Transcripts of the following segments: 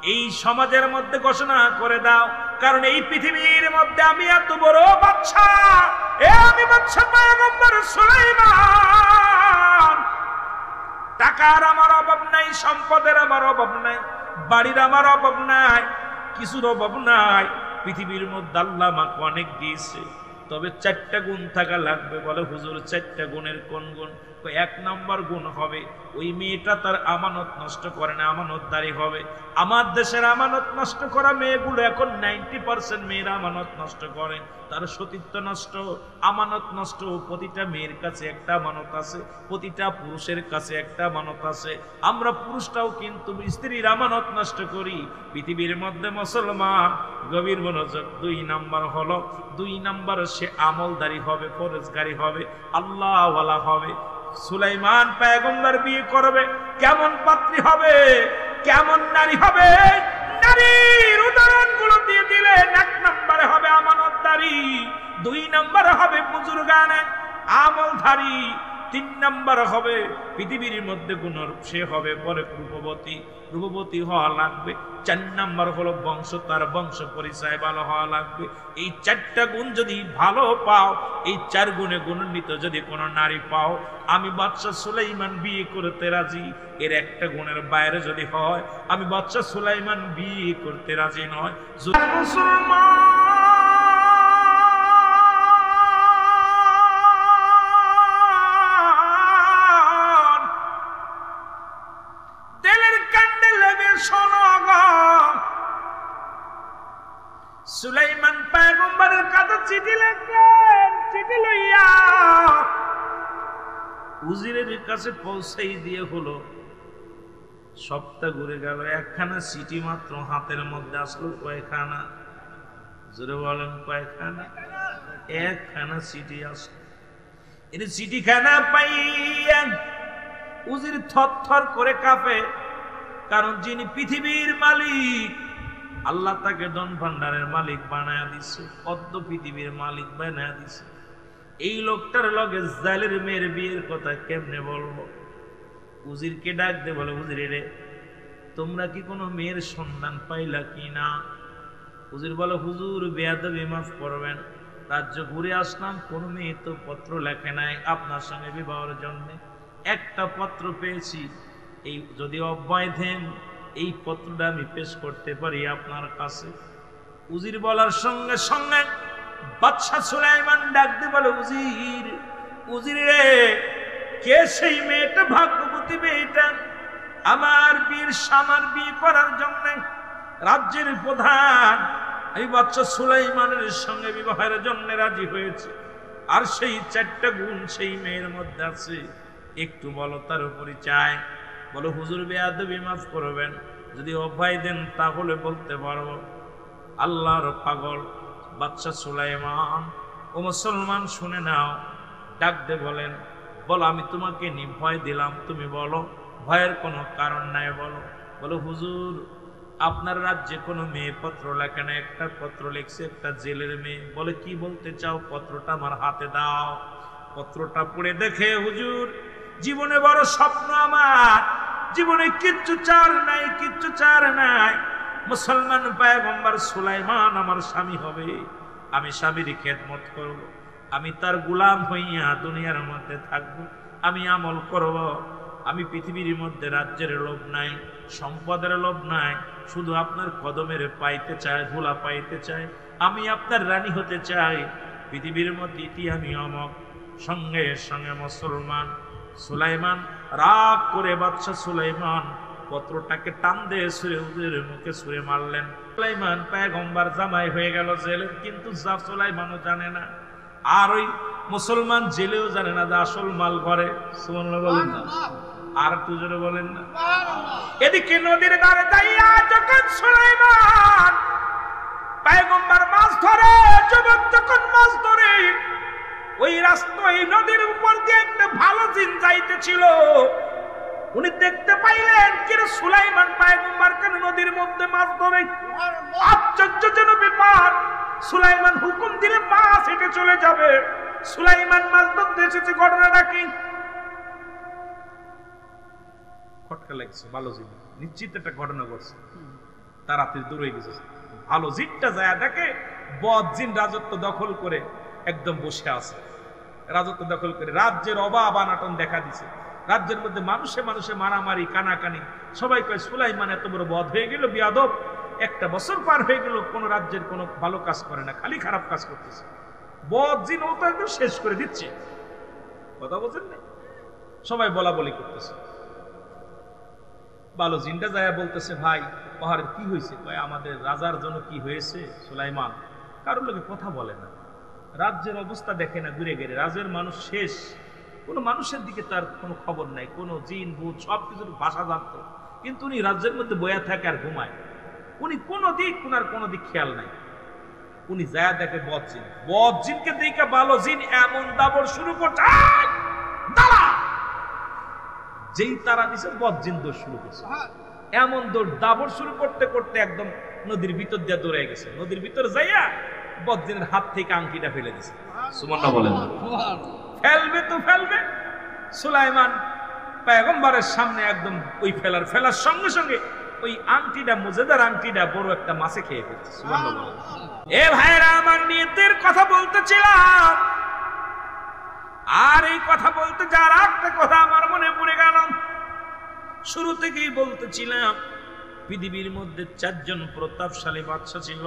এই সমাজের মধ্যে ঘোষণা করে দাও, কারণ এই পৃথিবীর মধ্যে আমি এত বড় বাদশা, আমি বাদশা পয়গম্বর সুলাইমান। টাকার আমার অভাব নাই, সম্পদের আমার অভাব নাই, বাড়ির আমার অভাব নাই, কিছুর অভাব নাই। পৃথিবীর মধ্যে আল্লাহ আমাকে অনেক দিয়েছে, তবে 4টা গুণ থাকা লাগবে। বলে হুজুর 4টা গুণের কোন গুণ? 1 নম্বর গুণ হবে ওই মেয়েটা তার আমানত নষ্ট করে না, আমানতদারি হবে। আমার দেশের আমানত নষ্ট করা মেয়েগুলো এখন 90% মেয়েরা আমানত নষ্ট করে, তার সতীত্ব নষ্ট, আমানত নষ্ট। প্রতিটা মেয়ের কাছে একটা আমানত আছে, প্রতিটা পুরুষের কাছে একটা আমানত আছে। আমরা পুরুষটাও কিন্তু স্ত্রীর আমানত নষ্ট করি। পৃথিবীর মধ্যে মুসলমান গভীর মনোযোগ, 2 নম্বর হলো, 2 নম্বর সে আমলদারি হবে, ফরজগারি হবে, আল্লাহওয়ালা হবে। সুলাইমান পয়গম্বর বিয়ে করবে, কেমন পাত্রী হবে, কেমন নারী হবে? নারীর উদাহরণগুলো দিয়ে দিলেন। 1 নম্বরে হবে আমানতদারি, 2 নম্বরে হবে বুজুর্গানে আমলধারী, 3 নম্বর হবে পৃথিবীর মধ্যে গুণরূপ, সে হবে পরে রূপবতী, রূপবতী হওয়া লাগবে। 4 নম্বর হলো বংশ, তার বংশ পরিচয় ভালো হওয়া লাগবে। এই 4টা গুণ যদি ভালো পাও, এই 4 গুণে গুণান্বিত যদি কোনো নারী পাও, আমি বাদশা সুলাইমান বিয়ে করতে রাজি। এর একটা গুণের বাইরে যদি হয়, আমি বাদশা সুলাইমান বিয়ে করতে রাজি নয়। মুসলমান সুলাইমান পয়গম্বরের কাছে চিঠি লিখলেন, চিঠি লইয়া উজিরের কাছে পৌঁছাই দিয়ে হলো। সপ্তাহ ঘুরে গেল, 1খানা চিঠি মাত্র হাতের মধ্যে আসলো। কয়খানা? জোরে বলেন, কয়খানা? 1খানা চিঠি আসলো। এই চিঠিখানা পাইয়া উজির থরথর করে কাঁপে, কারণ যিনি পৃথিবীর মালিক, আল্লাহ তাকে ধন ভান্ডারের মালিক বানায়া দিছে, অর্ধ পৃথিবীর মালিক বানায়া দিছে। এই লোকটার লগে জালের মেয়ের বিয়ের কথা কেমনে বলবো? উজিরকে ডাক দে, বলে উজির রে, তোমরা কি কোনো মেয়ের সন্ধান পাইলা কি না? উজির বলে, হুজুর বেয়াদবি মাফ করবেন, রাজ্য ঘুরে আসলাম, কোন মেয়ে তো পত্র লেখে নাই আপনার সঙ্গে বিবাহের জন্য। একটা পত্র পেয়েছি, এই যদি অব্যয় দেন এই পত্রটা আমি পেশ করতে পারি আপনার কাছে। উজির বলার সঙ্গে সঙ্গে বাদশা সুলাইমান ডাক দিয়ে বলে, উজির, উজির রে, কে সেই মেয়েটা, ভাগ্যবতী মেয়েটা আমার আমার বিয়ে করার জন্য রাজ্যের প্রধান এই বাদশা সুলাইমানের সঙ্গে বিবাহের জন্য রাজি হয়েছে, আর সেই 4টা গুণ সেই মেয়ের মধ্যে আছে, একটু বলো তার পরিচয়। বলো হুজুর বেয়াদবি মাফ করবেন, যদি অভয় দেন তাহলে বলতে পারবো। আল্লাহর পাগল বাদশা সুলাইমান, ও মুসলমান শুনে নাও, ডাক দে বলেন, বলো আমি তোমাকে নির্ভয় দিলাম, তুমি বলো, ভয়ের কোনো কারণ নাই, বলো। বলো হুজুর, আপনার রাজ্যে কোনো মেয়ে পত্র লেখে না, একটা পত্র লিখছে একটা জেলের মেয়ে। বলে কি বলতে চাও? পত্রটা আমার হাতে দাও। পত্রটা পড়ে দেখে, হুজুর জীবনে বড় স্বপ্ন আমার, জীবনে কিচ্ছু চার নাই, কিচ্ছু চার নাই। মুসলমান পয়গম্বর সুলাইমান আমার স্বামী হবে, আমি স্বামীর খেদমত করব, আমি তার গোলাম হইয়া দুনিয়ার মধ্যে থাকব, আমি আমল করব। আমি পৃথিবীর মধ্যে রাজ্যের লোভ নাই, সম্পদের লোভ নাই, শুধু আপনার কদমের পাইতে চাই, ধুলা পাইতে চাই, আমি আপনার রানী হতে চাই পৃথিবীর মধ্যে, ইতি আমি অমক। সঙ্গে সঙ্গে মুসলমান সুলাইমান রাগ করে বাদশা সুলাইমান পত্রটাকে টান দিয়ে ছুঁড়ে উজিরের মুখে ছুঁড়ে মারলেন। সুলাইমান পয়গম্বর জামাই হয়ে গেল জেলের, কিন্তু যা সুলাইমানও জানে না, আর ওই মুসলমান জেলেও জানে না যে আসল মাল ঘরে। সুবহানাল্লাহ বলেন না, আর একটু জোরে বলেন না। এদিকে নদীর ধারে দাঁড়িয়ে যখন সুলাইমান পয়গম্বর মাছ ধরে, যুবক যখন মাছ ধরে, ওই রাস্তা, এই নদীর উপর দিয়ে একটা ভালো জিন যাইতেছিল। উনি দেখতে পাইলেন কিরে সুলাইমান পয়গম্বর কেন নদীর মধ্যে মাছ ধরে। আশ্চর্যজনক ব্যাপার, সুলাইমান হুকুম দিলে মাছ হেঁটে চলে যাবে। সুলাইমান মাছ ধরতে এসেছে, ঘটনাটা কি? খটকা লাগছে, ভালো জিন নিশ্চিত একটা ঘটনা ঘটছে। তাড়াতাড়ি দূরে গেছে। ভালো জিনটা যায় দেখে বদ জিন রাজত্ব দখল করে একদম বসে আছে, রাজত্ব দখল করে রাজ্যের অভাব আনাটন দেখা দিছে। রাজ্যের মধ্যে মানুষে মানুষে মারামারি কানাকানি। সবাই কয় সুলাইমান এত বড় বদ হয়ে গেল, বিয়াদব, একটা বছর পার হয়ে গেল কোন রাজ্যের কোনো ভালো কাজ করে না, খালি খারাপ কাজ করতেছে। বদ জিন ও তো একদম শেষ করে দিচ্ছে। কথা বলছেন না? সবাই বলা বলি করতেছে। ভালো জিনটা যায় বলতেছে, ভাই পাহাড়ের কি হয়েছে? কয় আমাদের রাজার জন্য কি হয়েছে সুলাইমান কারোর লোকে কথা বলে না, রাজ্যের অবস্থা দেখে না, ঘুরে গেলে রাজ্যের মানুষ শেষ, কোনো মানুষের দিকে তার কোনো খবর নাই, কোনো জিন ভূত সবকিছুর ভাষা জানতো, কিন্তু উনি রাজ্যের মধ্যে বয়া থাকে আর ঘুমায়, উনি কোনো দিক উনার কোনো দিক খেয়াল নাই। উনি যায় দেখে বদ জিন, বদ জিনকে দেখে ভালো জিন এমন দাবড় শুরু করছে, দাঁড়া! যেই তারা দিছে বদ জিন দৌড় শুরু করছে, এমন দৌড় দাবড় শুরু করতে করতে একদম নদীর ভিতর দিয়ে দৌড়ে গেছে। নদীর ভিতর যাইয়া বদ জিনের হাত থেকে আংটিটা ফেলে দিছে। সুবহানাল্লাহ বলেন। ফেলবে তো ফেলবে, সুলাইমান পয়গম্বরের সামনে একদম ওই ফেলার সঙ্গে সঙ্গে ওই আংটিটা, মজেদার আংটিটা বড় একটা মাছে খেয়ে ফেলছে। সুবহানাল্লাহ বলেন। এ ভাইরা আমার, নিয়তের কথা বলতেছিলাম, আর এই কথা বলতে যার একটা কথা আমার মনে পড়ে গেল। শুরু থেকেই বলতেছিলাম পৃথিবীর মধ্যে 4 জন প্রতাপশালী বাদশা ছিল,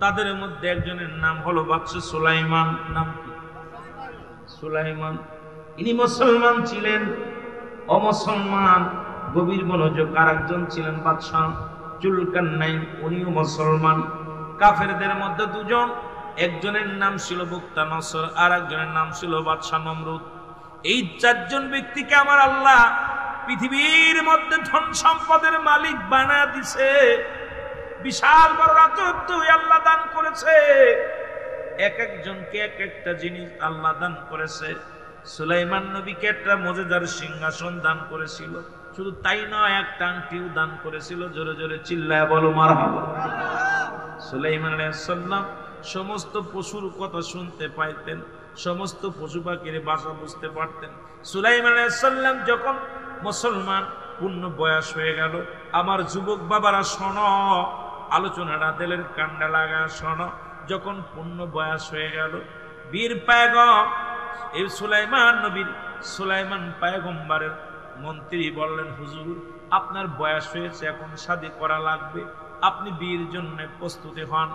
তাদের মধ্যে একজনের নাম হলো বাদশা সুলাইমান। নাম কি? সুলাইমান। ইনি মুসলমান ছিলেন, অমুসলমান গভীর মনোযোগ। আর একজন ছিলেন বাদশা জুলকারনাইন, উনিও মুসলমান। কাফেরদের মধ্যে 2 জন, একজনের নাম ছিল বুকতানসর, আর একজনের নাম ছিল বাদশা নমরুদ। এই 4 জন ব্যক্তিকে আমার আল্লাহ পৃথিবীর মধ্যে ধন সম্পদের মালিক বানায় দিছে, বিশাল বড় রাজত্ব আল্লাহ দান করেছে, এক একজনকে এক একটা জিনিস আল্লাহ দান করেছে। সুলাইমান নবীকে একটা মজেদার সিংহাসন দান করেছিল, শুধু তাই নয় একটা আংটিও দান করেছিল। জোরে জোরে চিল্লায় বলো মারহাবা। সুলাইমান আলাইহিস সালাম সমস্ত পশুর কথা শুনতে পাইতেন, সমস্ত পশু পাখির ভাষা বুঝতে পারতেন। সুলাইমান আলাইহিস সালাম যখন মুসলমান পূর্ণ বয়স হয়ে গেল, আমার যুবক বাবারা শোনো, আলোচনাটা দিলের কান্ডা লাগা শোনো। যখন পূর্ণ বয়স হয়ে গেল, বীর পয়গম্বর এই সুলাইমান পয়গম্বরের মন্ত্রী বললেন, হুজুর আপনার বয়স হয়েছে, এখন শাদী করা লাগবে, আপনি বিয়ের জন্য প্রস্তুতি হন।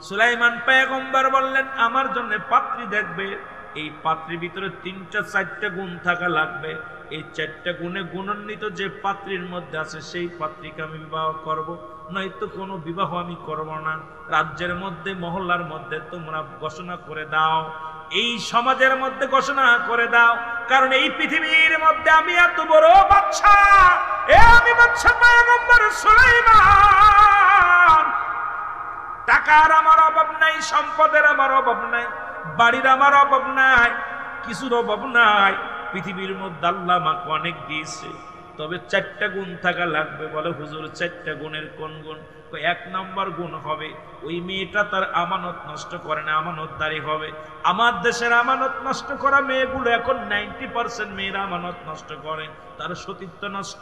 সুলাইমান পয়গম্বর বললেন, আমার জন্য পাত্রী দেখবে, এই পাত্রীর ভিতরে 3-4টা গুণ থাকা লাগবে, এই 4টা গুণে গুণান্বিত যে পাত্রীর মধ্যে আছে সেই পাত্রীকে আমি বিবাহ করব, নয়তো কোনো বিবাহ আমি করব না। রাজ্যের মধ্যে মহল্লার মধ্যে তোমরা ঘোষণা করে দাও, এই সমাজের মধ্যে ঘোষণা করে দাও, কারণ এই পৃথিবীর মধ্যে আমি এত বড় বাদশা, আমি বাদশা পয়গম্বর সুলাইমান। টাকার আমার অভাব নাই, সম্পদের আমার অভাব নাই, বাড়ির আমার অভাব নাই, কিছুর অভাব নাই। পৃথিবীর মধ্যে আল্লাহ আমাকে অনেক দিয়েছে, তবে 4টা গুণ থাকা লাগবে। বলে হুজুর 4টা গুণের কোন গুণ? 1 নম্বর গুণ হবে ওই মেয়েটা তার আমানত নষ্ট করে না, আমানতদারি হবে। আমার দেশের আমানত নষ্ট করা মেয়েগুলো এখন 90% মেয়েরা আমানত নষ্ট করে, তার সতীত্ব নষ্ট,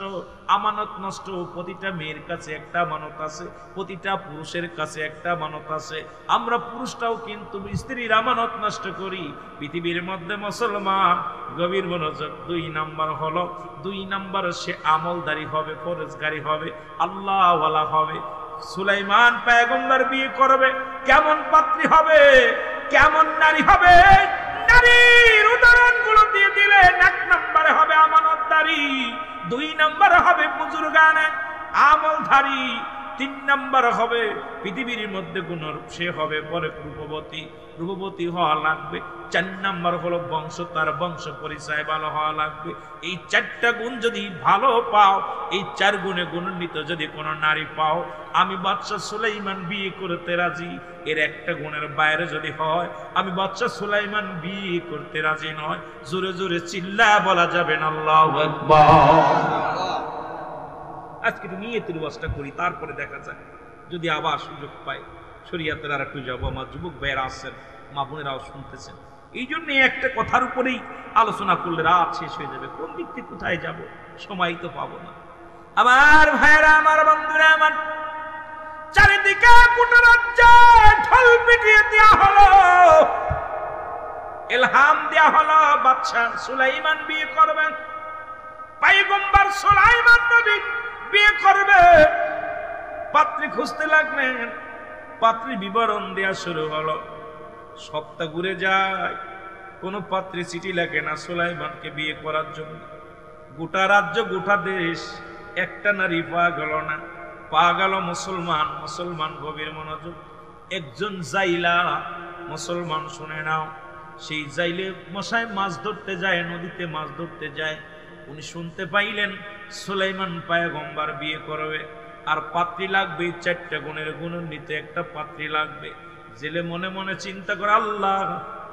আমানত নষ্ট। প্রতিটা মেয়ের কাছে একটা আমানত আছে, প্রতিটা পুরুষের কাছে একটা আমানত আছে। আমরা পুরুষটাও কিন্তু স্ত্রীর আমানত নষ্ট করি। পৃথিবীর মধ্যে মুসলমান গভীর মনোযোগ, 2 নম্বর হলো, 2 নম্বর সে আমলদারি হবে, ফরজগারি হবে, আল্লাহওয়ালা হবে। সুলাইমান পয়গম্বর বিয়ে করবে, কেমন পাত্রী হবে, কেমন নারী হবে? নারীর উদাহরণগুলো দিয়ে দিলেন। 1 নম্বরে হবে আমানতদারি, 2 নম্বরে হবে বুজুর্গানে আমলধারী, 3 নম্বর হবে পৃথিবীর মধ্যে গুণর সে হবে পরে রূপবতী হওয়া লাগবে। 4 নম্বর হলো বংশ, তার বংশ পরিচয় ভালো হওয়া লাগবে। এই 4টা গুণ যদি ভালো পাও, এই 4 গুণে গুণান্বিত যদি কোনো নারী পাও, আমি বাদশা সুলাইমান বিয়ে করতে রাজি। এর একটা গুণের বাইরে যদি হয়, আমি বাদশা সুলাইমান বিয়ে করতে রাজি নয়। জোরে জোরে চিল্লা বলা যাবে না আল্লাহু আকবার। আজকে একটু নিয়তের ওয়াজটা করি, তারপরে দেখা যায় যদি আবার সুযোগ পাই শরীয়তের আর একটু যাবো। আমার যুবক ভাইয়েরা আছেন, মা বোনেরাও শুনতেছেন, এই জন্য একটা কথার উপরেই আলোচনা করলে রাত শেষ হয়ে যাবে, কোন দিক থেকে কোথায় যাব সময় তো পাবো না। আমার ভাইয়েরা, আমার বন্ধুরা, আমার গোটা রাজ্যে ঢোল পিটিয়ে দেয়া হলো, ইলহাম দেয়া হলো বাদশা সুলাইমান বিয়ে করবেন, পয়গম্বর সুলাইমান নবী বিয়ে করবে। পাত্রী খুঁজতে লাগলেন, পাত্রী বিবরণ দেয়া শুরু হলো। সপ্তাহ ঘুরে যায়, কোনো পাত্রী চিঠি লেখে না সুলাইমানকে বিয়ে করার জন্য। গোটা রাজ্য গোটা দেশ একটা নারী পাওয়া গেল না, পাওয়া গেল মুসলমান। মুসলমান গভীর মনোযোগ, একজন জাইলা মুসলমান, শুনে নাও। সেই জাইলে মশাই মাছ ধরতে যায়, নদীতে মাছ ধরতে যায়। উনি শুনতে পাইলেন সুলাইমান পয়গম্বর বিয়ে করবে, আর পাত্রী লাগবে 4টা গুণের গুণান্বিত একটা পাত্রী লাগবে। জেলে মনে মনে চিন্তা করে, আল্লাহ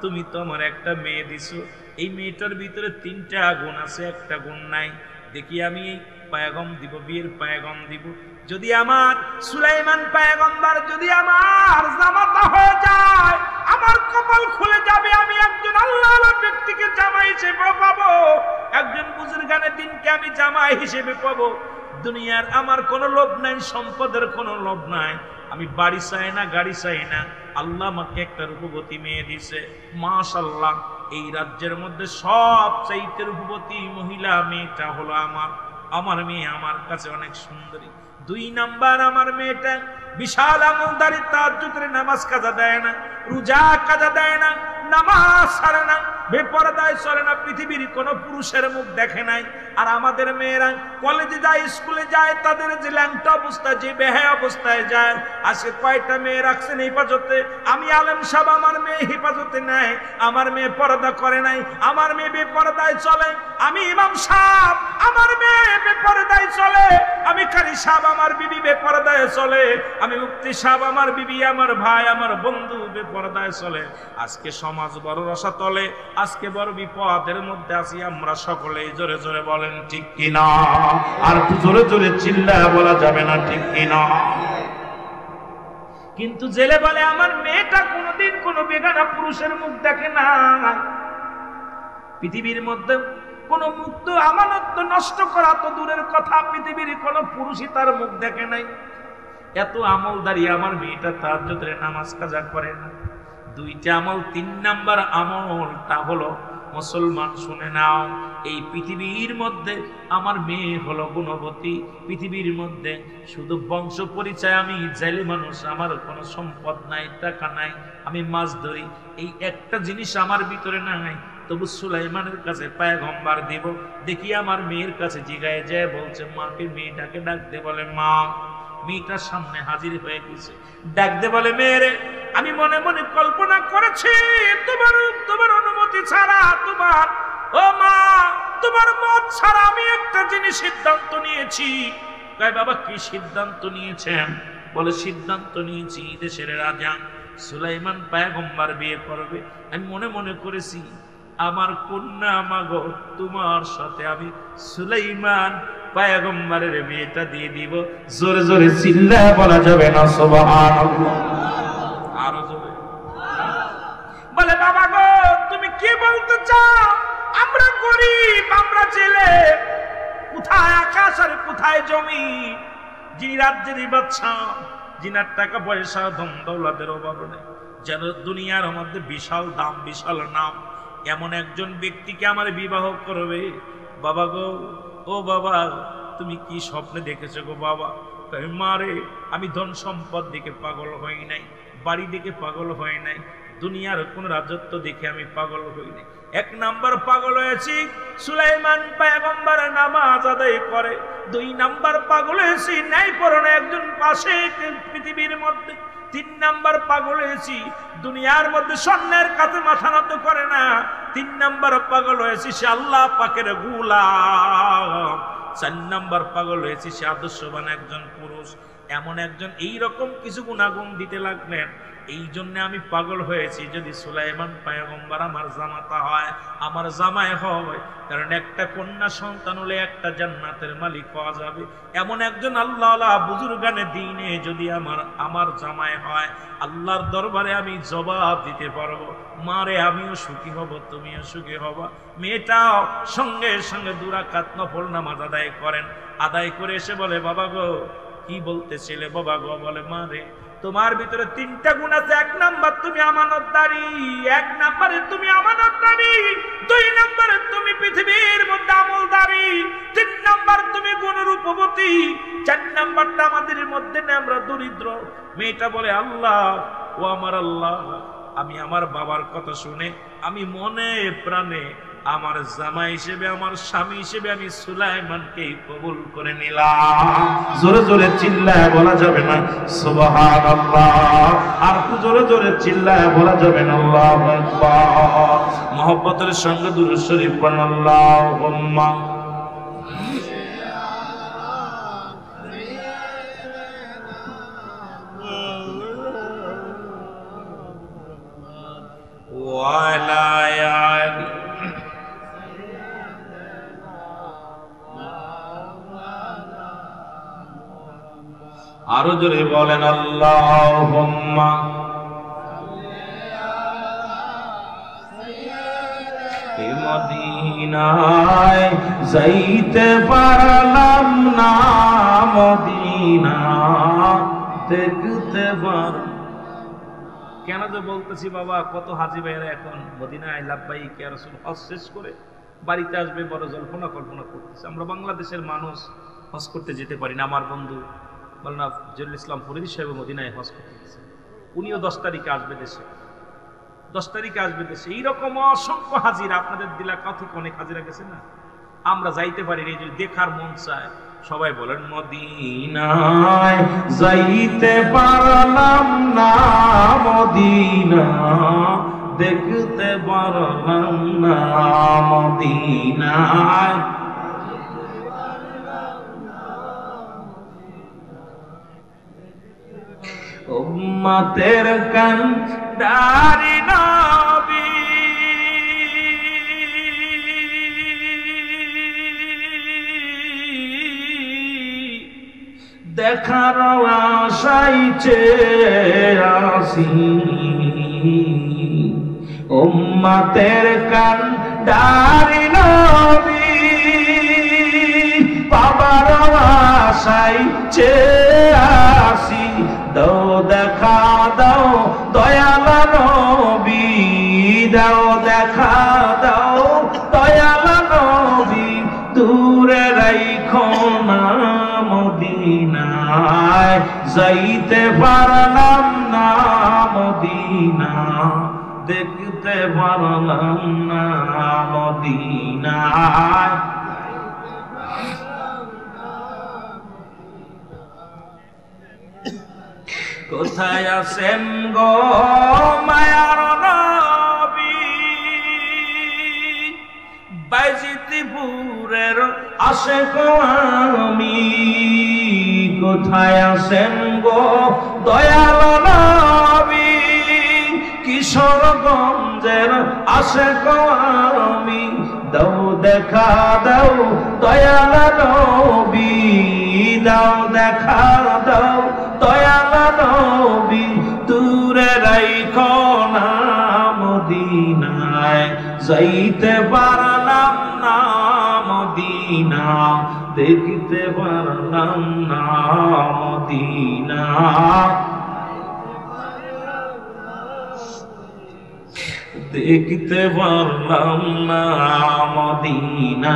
তুমি তো আমার একটা মেয়ে দিছো, এই মেয়েটার ভিতরে 3টা গুণ আছে, একটা গুণ নাই। দেখি আমি এই পায়গম দিব, বিয়ের পায়গম দিব। যদি আমার সুলাইমান পয়গম্বর যদি আমার জামাতা হয়ে যায়, আমার কপাল খুলে যাবে, আমি একজন আল্লাহর ব্যক্তিকে জামাই হিসেবে পাবো, একজন বুজুর্গানের দিনকে আমি জামাই হিসেবে পাবো। দুনিয়ার আমার কোনো লোভ নাই, সম্পদের কোনো লোভ নাই, আমি বাড়ি চাই না, গাড়ি চাই না। আল্লাহ আমাকে একটা রূপবতী মেয়ে দিছে, মাশাআল্লাহ। এই রাজ্যের মধ্যে সবচাইতে রূপবতী মহিলা মেয়েটা হলো আমার মেয়ে, আমার কাছে অনেক সুন্দরী। 2 নাম্বার, আমার মেয়েটা বিশাল আমলদারি, তাহাজ্জুদের নামাজ কাজা দেয় না, রোজা কাজা দেয় না, নামাজ ছাড়ে না, বেপরদায় চলে না, পৃথিবীর কোন পুরুষের মুখ দেখে নাই। আর আমাদের মেয়েরা কলেজে যায়, স্কুলে যায়, তাদের যে ল্যাংটা অবস্থায়, যে বেহায়া অবস্থায় যায়। আজকে কয়টা মেয়ে রাখছেন হেফাজতে? আমি আলেম সাহেব, আমার মেয়ে হেফাজতে নেয়, আমার মেয়ে পর্দা করে নাই, আমার মেয়ে বেপরদায় চলে। আমি ইমাম সাহেব, আমার মেয়ে বেপরদায় চলে। আমি কারি সাহেব, আমার বিবি বেপরদায় চলে। আমি মুফতি সাহেব, আমার বিবি, আমার ভাই, আমার বন্ধু বেপরদায় চলে। আজকে সমাজ বড় রসাতলে, আজকে বড় বিপদের মধ্যে আছি আমরা সকলেই। জোরে জোরে বলেন ঠিক কিনা? আর জোরে জোরে চিল্লায় বলা যাবে না, ঠিক কিনা? কিন্তু জেলে বলে আমার মেয়েটা কোনোদিন কোনো বেগানা পুরুষের মুখ দেখে না। পৃথিবীর মধ্যে কোন মুক্ত আমানত নষ্ট করা তো দূরের কথা, পৃথিবীর কোন পুরুষই তার মুখ দেখে নাই। এত আমলদারি আমার মেয়েটা, তাহাজ্জুদের নামাজ কাজা করে না। 2টা আমল, 3 নাম্বার আমলটা হলো মুসলমান। শুনে নাও, এই পৃথিবীর মধ্যে আমার মেয়ে হলো গুণবতী। পৃথিবীর মধ্যে শুধু বংশ পরিচয়, আমি জেলে মানুষ, আমার কোনো সম্পদ নাই, টাকা নাই, আমি মাছ ধরি, এই একটা জিনিস আমার ভিতরে নাই। তবু সুলাইমানের কাছে পয়গম্বর দিব। দেখি আমার মেয়ের কাছে জিগায় যায়, বলছে মাকে, মেয়েটাকে ডাক দে। বলে মা। মেয়েটার সামনে হাজির হয়ে গেছে, ডাক দে বলে মেয়েরে, আমি মনে মনে কল্পনা করেছি তোমার অনুমতি ছাড়া, ও মা, তোমার মত ছাড়া আমি একটা জিনিস সিদ্ধান্ত নিয়েছি। কয় বাবা কি সিদ্ধান্ত নিয়েছেন? বলে সিদ্ধান্ত নিয়েছি দেশের রাজা সুলাইমান পয়গম্বর বিয়ে করবে। আমি মনে মনে করেছি আমার কন্যা মাগো, তোমার সাথে আমি সুলাইমান পয়গম্বরের বিয়েটা দিয়ে দিব। জোরে জোরে চিল্লায় বলা যাবে না সুবহানাল্লাহ? আরো জোরে বলে বাবা গো, তুমি কি বলতে চাও? আমরা গরিব, আমরা জেলে, কোথায় আকাশ আর কোথায় জমি। যিনি রাজ্যের বাদশা, যিনার টাকা পয়সা ধন দৌলতের অভাব নেই, যেন দুনিয়ার মধ্যে বিশাল দাম, বিশাল নাম, এমন একজন ব্যক্তিকে আমার বিবাহ করবে। বাবা গো, ও বাবা, তুমি কি স্বপ্নে দেখেছো গো বাবা? মারে, আমি ধন সম্পদ দেখে পাগল হই নাই, বাড়ি দেখে পাগল হই নাই, দুনিয়ার কোন রাজত্ব দেখে আমি পাগল হই নাই। 1 নাম্বার পাগল হয়েছি সুলাইমান পয়গম্বরের নামাজ আদায় করে। 2 নাম্বার পাগল হয়েছি ন্যায়পরায়ণ একজন পাশে পৃথিবীর মধ্যে। 3 নাম্বার পাগল হয়েছি দুনিয়ার মধ্যে স্বর্ণের কাছে মাথা নত করে না। 3 নাম্বার পাগল হয়েছি সে আল্লাহ পাকের গোলাম। 4 নাম্বার পাগল হয়েছি সে আদর্শবান একজন পুরুষ। এমন একজন এইরকম কিছু গুণাগুণ দিতে লাগলেন। এই জন্য আমি পাগল হয়েছি, যদি সুলাইমান পয়গম্বর আমার জামাতা হয়, আমার জামাই হয়, কারণ একটা কন্যা সন্তান হলে একটা জান্নাতের মালিক হওয়া যাবে। এমন একজন আল্লাহ বুজুর্গানে দিনে যদি আমার জামাই হয়, আল্লাহর দরবারে আমি জবাব দিতে পারবো, মারে আমিও সুখী হব, তুমিও সুখী হবা। মেয়েটাও সঙ্গে সঙ্গে 2 রাকাত নফল নামাজ আদায় করেন। আদায় করে এসে বলে বাবা গো, কি বলতেছিলে বাবা গো? বলে মারে, তোমার ভিতরে তিনটা গুণ আছে। এক নাম্বার তুমি আমানতদারি, এক নাম্বারে তুমি আমানতদারি, দুই নাম্বারে তুমি পৃথিবীর মধ্যে আমলদারি, তিন নাম্বার তুমি গুণের উপবতী, চার নাম্বারটা আমাদের মধ্যে নেই, আমরা দরিদ্র। মেয়েটা বলে আল্লাহ, ও আমার আল্লাহ, আমি আমার বাবার কথা শুনে আমি মনে প্রাণে আমার জামাই হিসেবে, আমার স্বামী হিসেবে আমি সুলাইমানকে কবুল করে নিলাম। জোরে জোরে চিল্লায় বলা যাবে না সুবহানাল্লাহ? আর একটু জোরে জোরে চিল্লায় বলা যাবে না আল্লাহু আকবার? মহব্বতের সঙ্গে দুরূদ শরীফ পড়ুন, আল্লাহুম্মা ওয়ালা আলি। আরো জোরে বলেন আল্লাহুম্মা মদিনায় যাইতে পারলাম না, মদিনা দেখতে পার। কেন যে বলতেছি বাবা, কত হাজি ভাইয়েরা এখন মদিনায় লাব্বাইক ইয়া রাসূল হজ শেষ করে বাড়িতে আসবে, বড় জল্পনা কল্পনা করতেছে। আমরা বাংলাদেশের মানুষ হজ করতে যেতে পারি না। আমার বন্ধু মাওলানা ফজলুল ইসলাম ফরিদী সাহেব মদিনায় হজ করতে গেছে, উনিও 10 তারিখে আসবে দেশে, 10 তারিখে আসবে দেশে। এইরকম অসংখ্য হাজিরা আপনাদের এলাকা থেকে অনেক হাজিরা গেছে না, আমরা যাইতে পারি না। যদি দেখার মন চায়, সবাই বলেন মদিনায় যাইতে পারলাম না, মদিনা দেখতে পারলাম না, মদিনায় উম্মতের কান্ডারি নবী দেখার আশায় চেয়ে আসি, উম্মতের কান্ডারি নবী পাবার আশায় চেয়ে আসি। দাও দেখা দাও দয়াল নবী, দাও দেখা দাও দয়াল নবী, দূরে রাইখো না মদিনায় যাইতে পারলাম না, মদিনা দেখতে পারলাম না, মদিনায় কোথায় আছেন গো মায়ার নবী, বাইজিতপুরের আশিক আমি। কোথায় আছেন গো দয়াল নবী, কিশোরগঞ্জের আশিক আমি। দাও দেখা দাও দয়াল নবী, দাও দেখা দাও দয়াল নবী, দূরে রাইখো না মদিনায় যাইতে পারলাম না, মদিনা দেখতে পারলাম না, মদিনা দেখতে পারলাম না, মদিনা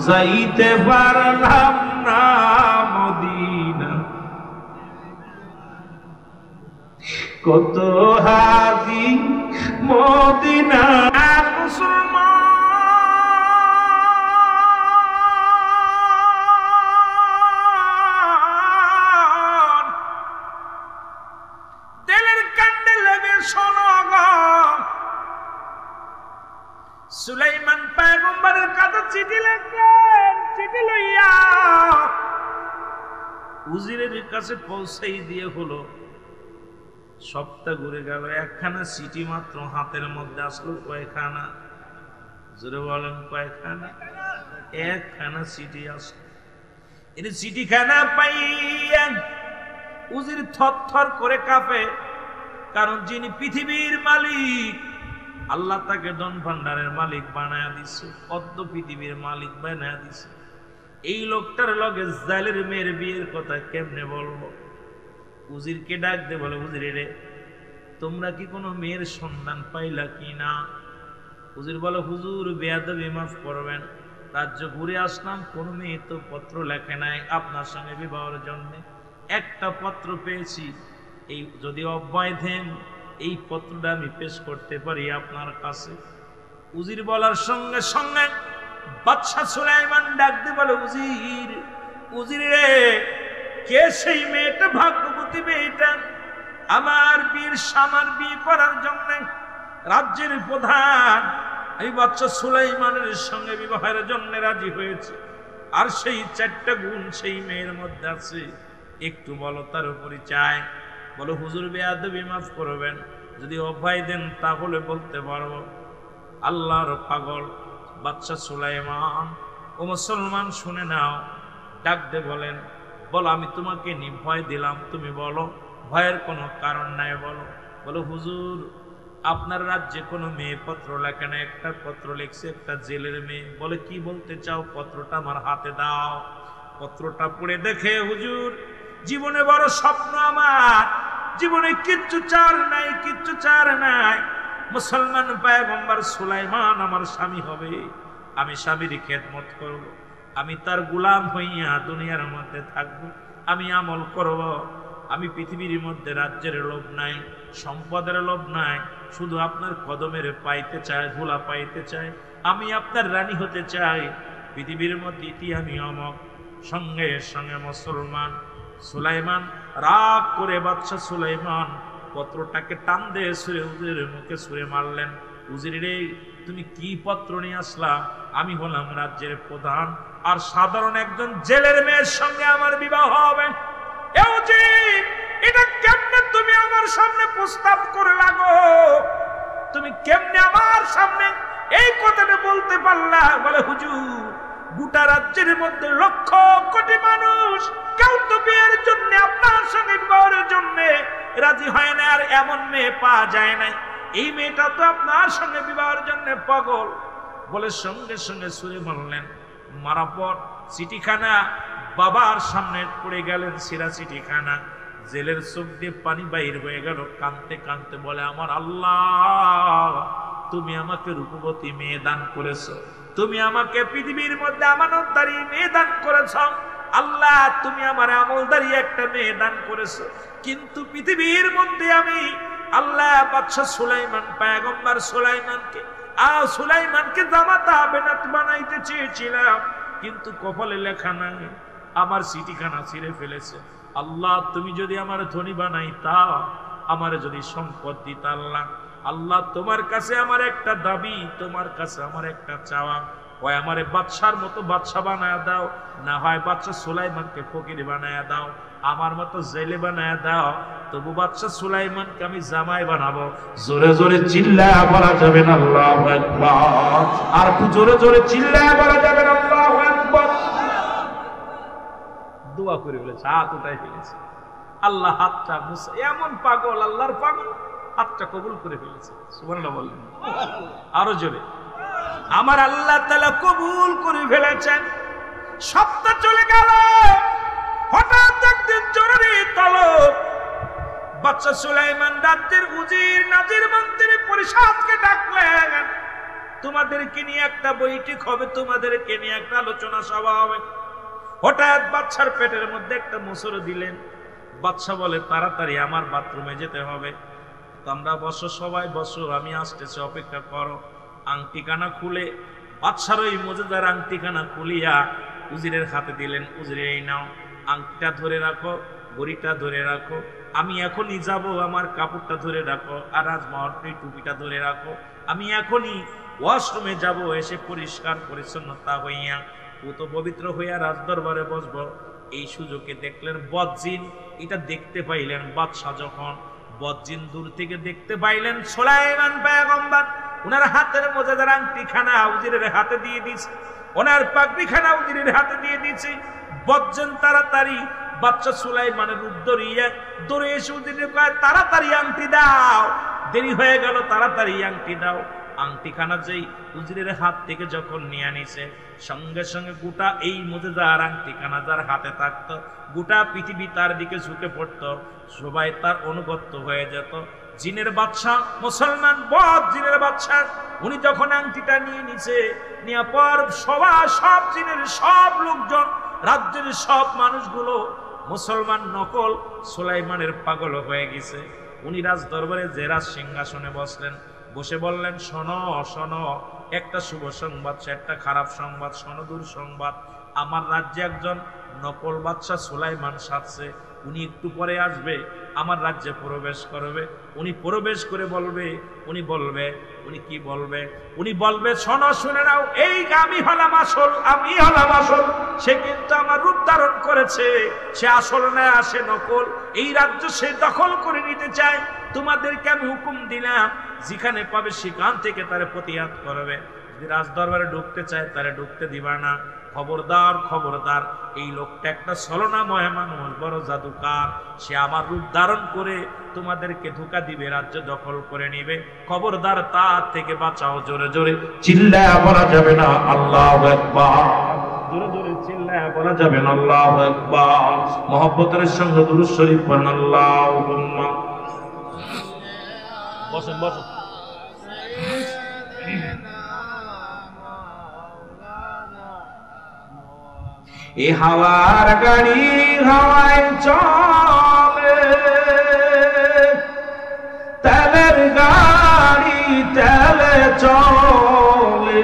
যাইতে পারলাম না, মদিনা। কত হাজি মদিনা মুসলমান দিলের কান্দে লেগে শোনো গো, সুলাইমান পয়গম্বরের কাছে চিঠি লিখলেন, চিঠি লইয়া উজিরের কাছে পৌঁছাই দিয়ে হলো। সপ্তাহ ঘুরে গেল, একখানা চিঠি মাত্র হাতের মধ্যে আসলো। কয়খানা? জোরে বলেন কয়খানা? একখানা চিঠি আসলো। এই চিঠিখানা পাইয়া উজির থরথর করে কাঁপে, কারণ যিনি পৃথিবীর মালিক আল্লাহ তাকে ধন ভান্ডারের মালিক বানায়া দিছে, অর্ধ পৃথিবীর মালিক বানায়া দিছে। এই লোকটার লগে জালের মেয়ের বিয়ের কথা কেমনে বলবো? উজিরকে ডাক দে বলে, উজির রে তোমরা কি কোনো মেয়ের সন্ধান পাইলা কি না? উজির বলে, হুজুর বেয়াদবি মাফ করবেন, রাজ্য ঘুরে আসলাম, কোন মেয়ে তো পত্র লেখে নাই আপনার সঙ্গে বিবাহের জন্য। একটা পত্র পেয়েছি, এই যদি অব্যয় দেন এই পত্রটা আমি পেশ করতে পারি আপনার কাছে। উজির বলার সঙ্গে সঙ্গে বাদশাহ সুলাইমান ডাক দিয়ে বলে, উজির, উজির রে কে সেই মেয়েটা, ভাগ্যবতী মেয়েটা আমার বিয়ে করার জন্য রাজ্যের প্রধান এই বাদশাহ সুলাইমানের সঙ্গে বিবাহের জন্য রাজি হয়েছে, আর সেই 4টা গুণ সেই মেয়ের মধ্যে আছে, একটু বলো তার পরিচয়। বলো, হুজুর বেয়াদবি মাফ করবেন, যদি অভয় দেন তাহলে বলতে পারবো। আল্লাহর পাগল বাদশাহ সুলাইমান, ও মুসলমান শুনে নাও, ডাক দে বলেন, বলো আমি তোমাকে নির্ভয় দিলাম, তুমি বলো, ভয়ের কোনো কারণ নাই, বলো। বলো, হুজুর আপনার রাজ্যে কোনো মেয়ে পত্র লেখে না, একটা পত্র লিখছে, একটা জেলের মেয়ে। বলে, কি বলতে চাও, পত্রটা আমার হাতে দাও। পত্রটা পড়ে দেখে, হুজুর জীবনে বড় স্বপ্ন আমার, জীবনে কিচ্ছু চার নাই, কিচ্ছু চার নাই, মুসলমান পয়গম্বর সুলাইমান আমার স্বামী হবে, আমি স্বামীর খেদমত করব, আমি তার গোলাম হইয়া দুনিয়ার মধ্যে থাকব, আমি আমল করব, আমি পৃথিবীর মধ্যে রাজ্যের লোভ নাই, সম্পদের লোভ নাই, শুধু আপনার কদমের পাইতে চাই, ধুলা পাইতে চাই, আমি আপনার রানী হতে চাই পৃথিবীর মধ্যে, ইতি আমি অমক। সঙ্গে সঙ্গে মুসলমান সুলাইমান রাগ করে বাদশাহ সুলাইমান পত্রটাকে টান দিয়ে সুরে উজিরের মুখে সুরে মারলেন। উজির রে তুমি কি পত্র নিয়ে আসলা? আমি হলাম রাজ্যের প্রধান, আর সাধারণ একজন জেলের মেয়ের সঙ্গে আমার বিবাহ হবে। এটা কেমনে তুমি আমার সামনে প্রস্তাব করে লাগো? তুমি কেমনে আমার সামনে এই কথাটা বলতে পারলা? বলে, হুজুর গোটা রাজ্যের মধ্যে লক্ষ কোটি মানুষ, কেউ তো বিয়ের জন্য আপনার সঙ্গে বিবাহের জন্য রাজি হয় না, আর এমন মেয়ে পাওয়া যায় নাই, এই মেয়েটা তো আপনার সঙ্গে বিবাহের জন্য পাগল। বলে সঙ্গে সঙ্গে সুরে মারলেন, মারা পর চিঠিখানা বাবার সামনে পড়ে গেলেন, সিরা চিঠিখানা, জেলের চোখ দিয়ে পানি বাইর হয়ে গেল, কাঁদতে কাঁদতে বলে, আমার আল্লাহ তুমি আমাকে রূপবতী মেয়ে দান করেছো, তুমি আমাকে পৃথিবীর মধ্যে আমানতদারী মেয়ে দান করেছ, আল্লাহ তুমি আমার আমলদারী একটা মেয়ে দান করেছো, কিন্তু পৃথিবীর মধ্যে আমি আল্লাহ বাদশাহ সুলাইমান পয়গম্বর সুলাইমানকে জামাতা বেনাত বানাইতে চেয়েছিলাম, কিন্তু কপালে লেখা নাই, আমার চিঠিখানা ছিঁড়ে ফেলেছে। আল্লাহ তুমি যদি আমার ধনী বানাইতা, আমার যদি সম্পদ দিতা, আল্লাহ আল্লাহ তোমার কাছে আমার একটা দাবি, তোমার কাছে আমার একটা চাওয়া, হয় আমারে বাদশার মতো বাদশা বানায়া দাও, না হয় বাদশা সুলাইমানকে ফকির বানায়া দাও, আমার মতো জেলে বানায়া দাও, তবু বাদশা সুলাইমানকে আমি জামাই বানাবো। জোরে জোরে চিল্লায়া বলা যাবে না আল্লাহু আকবার, আর একটু জোরে জোরে চিল্লায়া বলা যাবে না আল্লাহু আকবার। দোয়া করে বলেছে, হাত উঠাই ফেলেছে, আল্লাহ হাতটা মুছে, এমন পাগল, আল্লাহর পাগল, হাতটা কবুল করে ফেলেছে। সুবহানাল্লাহ বলেন আরো জোরে, আমার আল্লাহ তাআলা কবুল করে ফেলেছেন। সপ্তাহ চলে গেল, হঠাৎ একদিন জরুরি তলব, বাদশা সুলাইমান রাজ্যের উজির নাজির মন্ত্রী পরিষদকে ডাকলেন, তোমাদেরকে নিয়ে একটা বৈঠক হবে, তোমাদেরকে নিয়ে একটা আলোচনা সভা হবে। হঠাৎ বাদশার পেটের মধ্যে একটা মোচড় দিলেন। বাদশা বলে, তাড়াতাড়ি আমার বাথরুমে যেতে হবে, তোমরা বসো, সবাই বসো, আমি আসতেছি, অপেক্ষা করো। আংটিখানা খুলে বাদশার ওই মজেদার আংটিখানা খুলিয়া উজিরের হাতে দিলেন। উজিরে, এই নাও, আংটিটা ধরে রাখো, ঘড়িটা ধরে রাখো, আমি এখনই যাব, আমার কাপড়টা ধরে রাখো, আর রাজমহলের টুপিটা ধরে রাখো, আমি এখনই ওয়াশরুমে যাব, এসে পরিষ্কার পরিচ্ছন্নতা হইয়া পুত পবিত্র হইয়া রাজদরবারে বসবো। এই সুযোগে দেখলেন বদজিন, এটা দেখতে পাইলেন বাদশা, যখন বদজিন দূর থেকে দেখতে পাইলেন সুলাইমান পয়গম্বর ওনার হাতের মজাদার আংটিখানা উজিরের হাতে দিয়ে দিয়েছে, ওনার পাগড়িখানা উজিরের হাতে দিয়ে দিয়েছে। বদজিন তাড়াতাড়ি বাদশা সুলাইমানের রূপ ধরিয়া দৌড়ে এসে উজিরের কয়, তাড়াতাড়ি আংটি দাও, দেরি হয়ে গেল, তাড়াতাড়ি আংটি দাও। আংটিখানা যেই উজিরের হাত থেকে যখন নিয়ে নিছে, সঙ্গে সঙ্গে গোটা এই মজাদার আংটিখানা যার হাতে থাকতো, গোটা পৃথিবী তার দিকে ঝুঁকে পড়তো। সবাই তার অনুগত হয়ে যেত। জিনের বাদশা, মুসলমান বদ জিনের বাদশা, উনি যখন আংটিটা নিয়ে নিছে, নেওয়ার পর সব জিনের সব লোকজন, রাজ্যের সব মানুষগুলো মুসলমান নকল সুলাইমানের পাগল হয়ে গেছে। উনি রাজ দরবারে যে রাজ সিংহাসনে বসলেন, বসে বললেন, শোনো শোনো, একটা শুভ সংবাদ, একটা খারাপ সংবাদ, শোনো দুঃসংবাদ। আমার রাজ্যে একজন নকল বাদশা সুলাইমান সাজছে, উনি একটু পরে আসবে, আমার রাজ্যে প্রবেশ করবে। উনি প্রবেশ করে বলবে, উনি কি বলবে? উনি বলবে, শোনো শুনে নাও, এই আমি হলাম আসল, আমি হলাম আসল। সে কিন্তু আমার রূপ ধারণ করেছে, সে আসল না, সে নকল। এই রাজ্য সে দখল করে নিতে চায়। তোমাদেরকে আমি হুকুম দিলাম, যেখানে পাবে সেখান থেকে তারে প্রতিহত করবে। যদি রাজ দরবারে ঢুকতে চায় তারে ঢুকতে দিবা না। খবরদার খবরদার, এই লোকটা একটা ছলনাময় মানুষ, বড় জাদুকার। সে আমার রূপ ধারণ করে তোমাদেরকে ধোঁকা দিবে, রাজ্য দখল করে নিবে। খবরদার, তার থেকে বাঁচাও। জোরে জোরে চিল্লায়া বলা যাবে না আল্লাহু আকবার। জোরে জোরে চিল্লায়া বলা যাবে না আল্লাহু আকবার। মহব্বতের সঙ্গে দুরূদ শরীফ পড়ুন। আল্লাহুম্মা। বসেন বসেন। এ হাওয়ার গাড়ি হাওয়ায় চলে, তেলের গাড়ি তেলে চলে,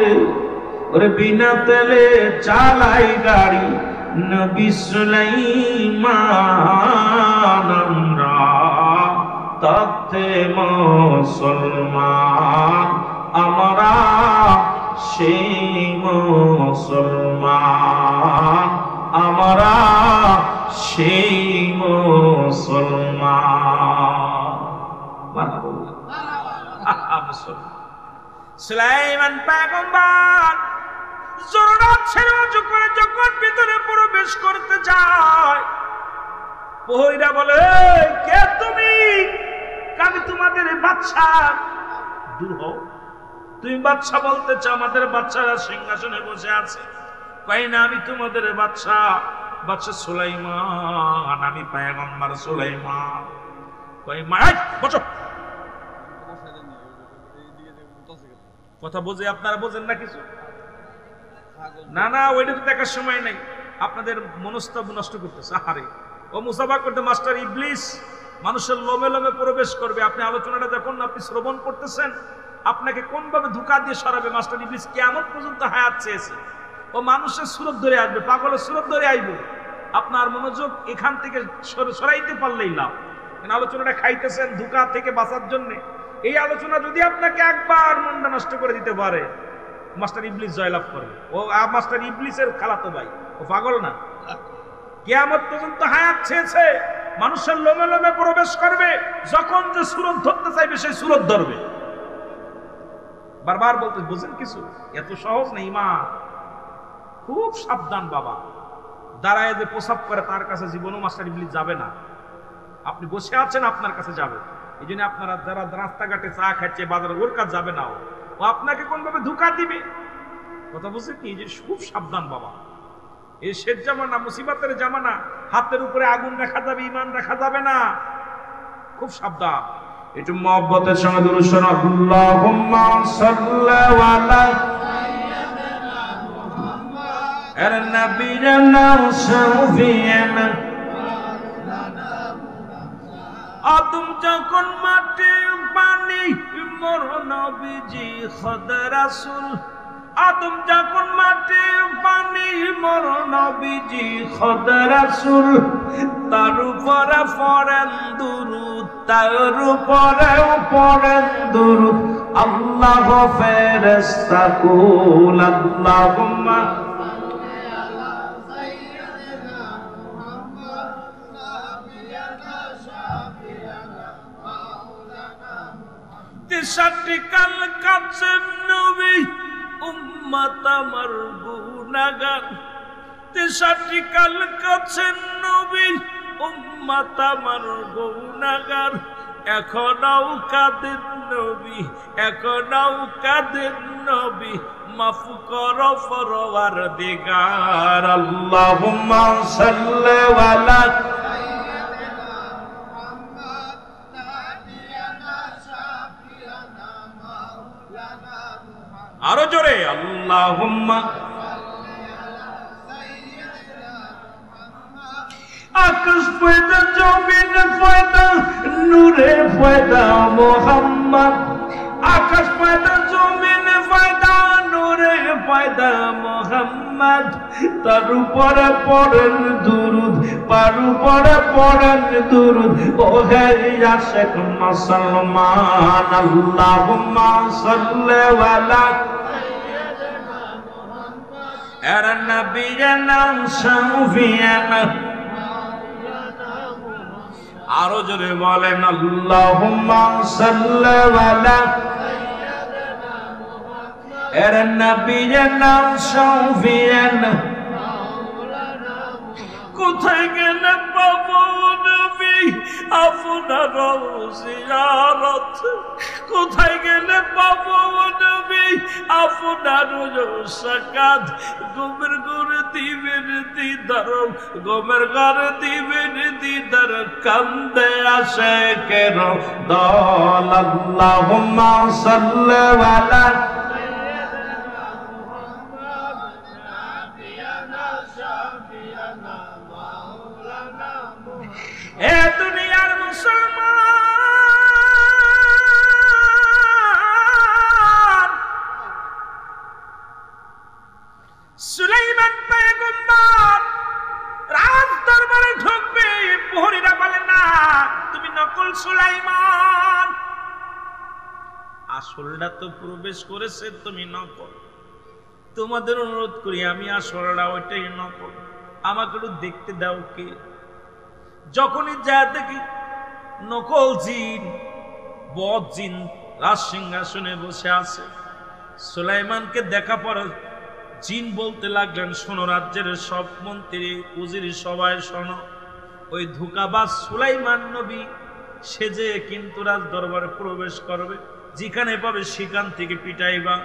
ওরে বিনা তেলে চালাই গাড়ি নবী সুলাইমান। আমরা তাতে মুসলমান, আমরা সেই মুসলমান, আমরা সেই মুসলমান। সুলাইমান পয়গম্বর জোরাত ছেড়ে উঁচু করে যখন ভিতরে প্রবেশ করতে যায়, প্রহরীরা বলে, কে তুমি? আমি তোমাদের বাদশা। দূর হও, তুমি বাদশা বলতে চাও? আমাদের বাদশারা সিংহাসনে বসে আছে। কই না, আমি তোমাদের বাদশা, বাদশা সুলাইমান, আমি পয়গম্বর সুলাইমান। কই মা, বসো। কথা বোঝে, আপনারা বোঝেন না কিছু? না না, ওইটা তো দেখার সময় নাই, আপনাদের মনস্তাব নষ্ট করতেছে। আরে ও মুসাফা করতে মাস্টার ইবলিস মানুষের লোমে লোমে প্রবেশ করবে। আপনি আলোচনাটা যখন আপনি শ্রবণ করতেছেন, আপনাকে কোনভাবে ধোঁকা দিয়ে সরাবে মাস্টার ইবলিস কিয়ামত পর্যন্ত হায়াত চেয়েছে। ও মানুষের সুরত ধরে আসবে, পাগলের সুরত ধরে আসবে। আপনার মনোযোগ এখান থেকে সরাইতে পারলেই লাভ। আলোচনাটা খাইতেছেন ধোঁকা থেকে বাঁচার জন্য। এই আলোচনা যদি আপনাকে একবার মনটা নষ্ট করে দিতে পারে, মাস্টার ইবলিস জয়লাভ করবে। ও মাস্টার ইবলিসের খালাতো ভাই, ও পাগল না। কিয়ামত পর্যন্ত হায়াত চেয়েছে, মানুষের লোমে লোমে প্রবেশ করবে। যখন যে সুরত ধরতে চাইবে সেই সুরত ধরবে। বারবার বলতে বুঝেন কিছু? এত সহজ নেই। ইমান খুব সাবধান বাবা। দাঁড়ায় যে প্রসাব করে তার কাছে জীবনও মাস্টার ইবলিস যাবে না। আপনি বসে আছেন, আপনার কাছে যাবে। এই জন্য আপনারা যারা রাস্তাঘাটে চা খাচ্ছে বাজারে, ওর কাছে যাবে না। ও আপনাকে কোনভাবে ধোঁকা দিবে। কথা বুঝছেন কি? যে খুব সাবধান বাবা। এই শেষ জামানা, মুসিবতের জামানা। হাতের উপরে আগুন রাখা যাবে, ইমান রাখা যাবে না। খুব সাবধান। একটু মহব্বতের সঙ্গে দুরূদ শরীফ। আল্লাহুম্মা সাল্লি আলা সাইয়্যিদিনা মুহাম্মদ আর নবিয়িনা শাফিয়ানা। আদম যখন মাটি পানি, মোর নবীজি খোদা রাসূল। আদম যখন মাটি পানি, মোর নবীজি খোদা রাসূল। তার উপরে পড়েন দুরূদ, তার উপরে পড়েন দুরূদ। আল্লাহ ফেরেশতা কুল। আল্লাহুম্মা তেষট্টি কাল কাছেন নবী, উম্মত আমার গুনাহগার। তেষট্টি কাল কাছেন নবী, উম্মত আমার গুনাহগার। এখনও কাঁদেন নবী, এখনও কাঁদেন নবী। মাফ করো পরওয়ারদিগার। আল্লাহুম্মা সাল্লি আলা সাইয়্যিদিনা মুহাম্মদ জোরে আল্লাহুম্মা আকাশ পয়দা জমিন পয়দা নূরে পয়দা মোহাম্মদ আকাশ পয়দা জমিন পয়দা নূরে পয়দা মোহাম্মদ তার উপরে পড়েন দুরুদ পার উপরে পড়েন দুরুদ ও হে আশিক মুসলমান আল্লাহুম্মা সাল্লি আলা সাইয়্যিদিনা মুহাম্মদ এর নবিয়না শাফিয়ানা আরো জোরে বলেন আল্লাহুম্মা সাল্লি আলা সাইয়্যিদিনা মুহাম্মদ এর নবিয়না শাফিয়ানা মাওলানা কোথায় গেলে পাবো নবী আপনার জিয়ারত কোথায় গেলে পাবো নবী আপনার সাকাত গোমের ঘরে দিবেন দিদার গোমের ঘরে দিবেন দিদার কান্দে আসে কেন দল আল্লাহুম্মা সাল্লি আলা সাইয়্যিদিনা মুহাম্মদ নাবিয়ানা শাফিয়ানা মাওলানা মুহাম্মদ এ দুনিয়ার মুসলমান সুলাইমান পয়গম্বর রাজ দরবারে ঢুকবে প্রহরীরা বলে না তুমি নকল সুলাইমান আসলটা তো প্রবেশ করেছে তুমি নকল তোমাদের অনুরোধ করি আমি আসলটা ওইটাই নকল আমাকে একটু দেখতে দাও কে যখনই যা দেখি নকল জিন বদ জিন রাজ সিংহাসনে বসে আছে সুলাইমানকে দেখা পরে জিন বলতে লাগলেন শোনো রাজ্যের সব মন্ত্রী উজির সবাই শোনো ওই ধোঁকাবাজ সুলাইমান নবী সেজে কিন্তু রাজ দরবারে প্রবেশ করবে যেখানে পাবে সেখান থেকে পিটাইবা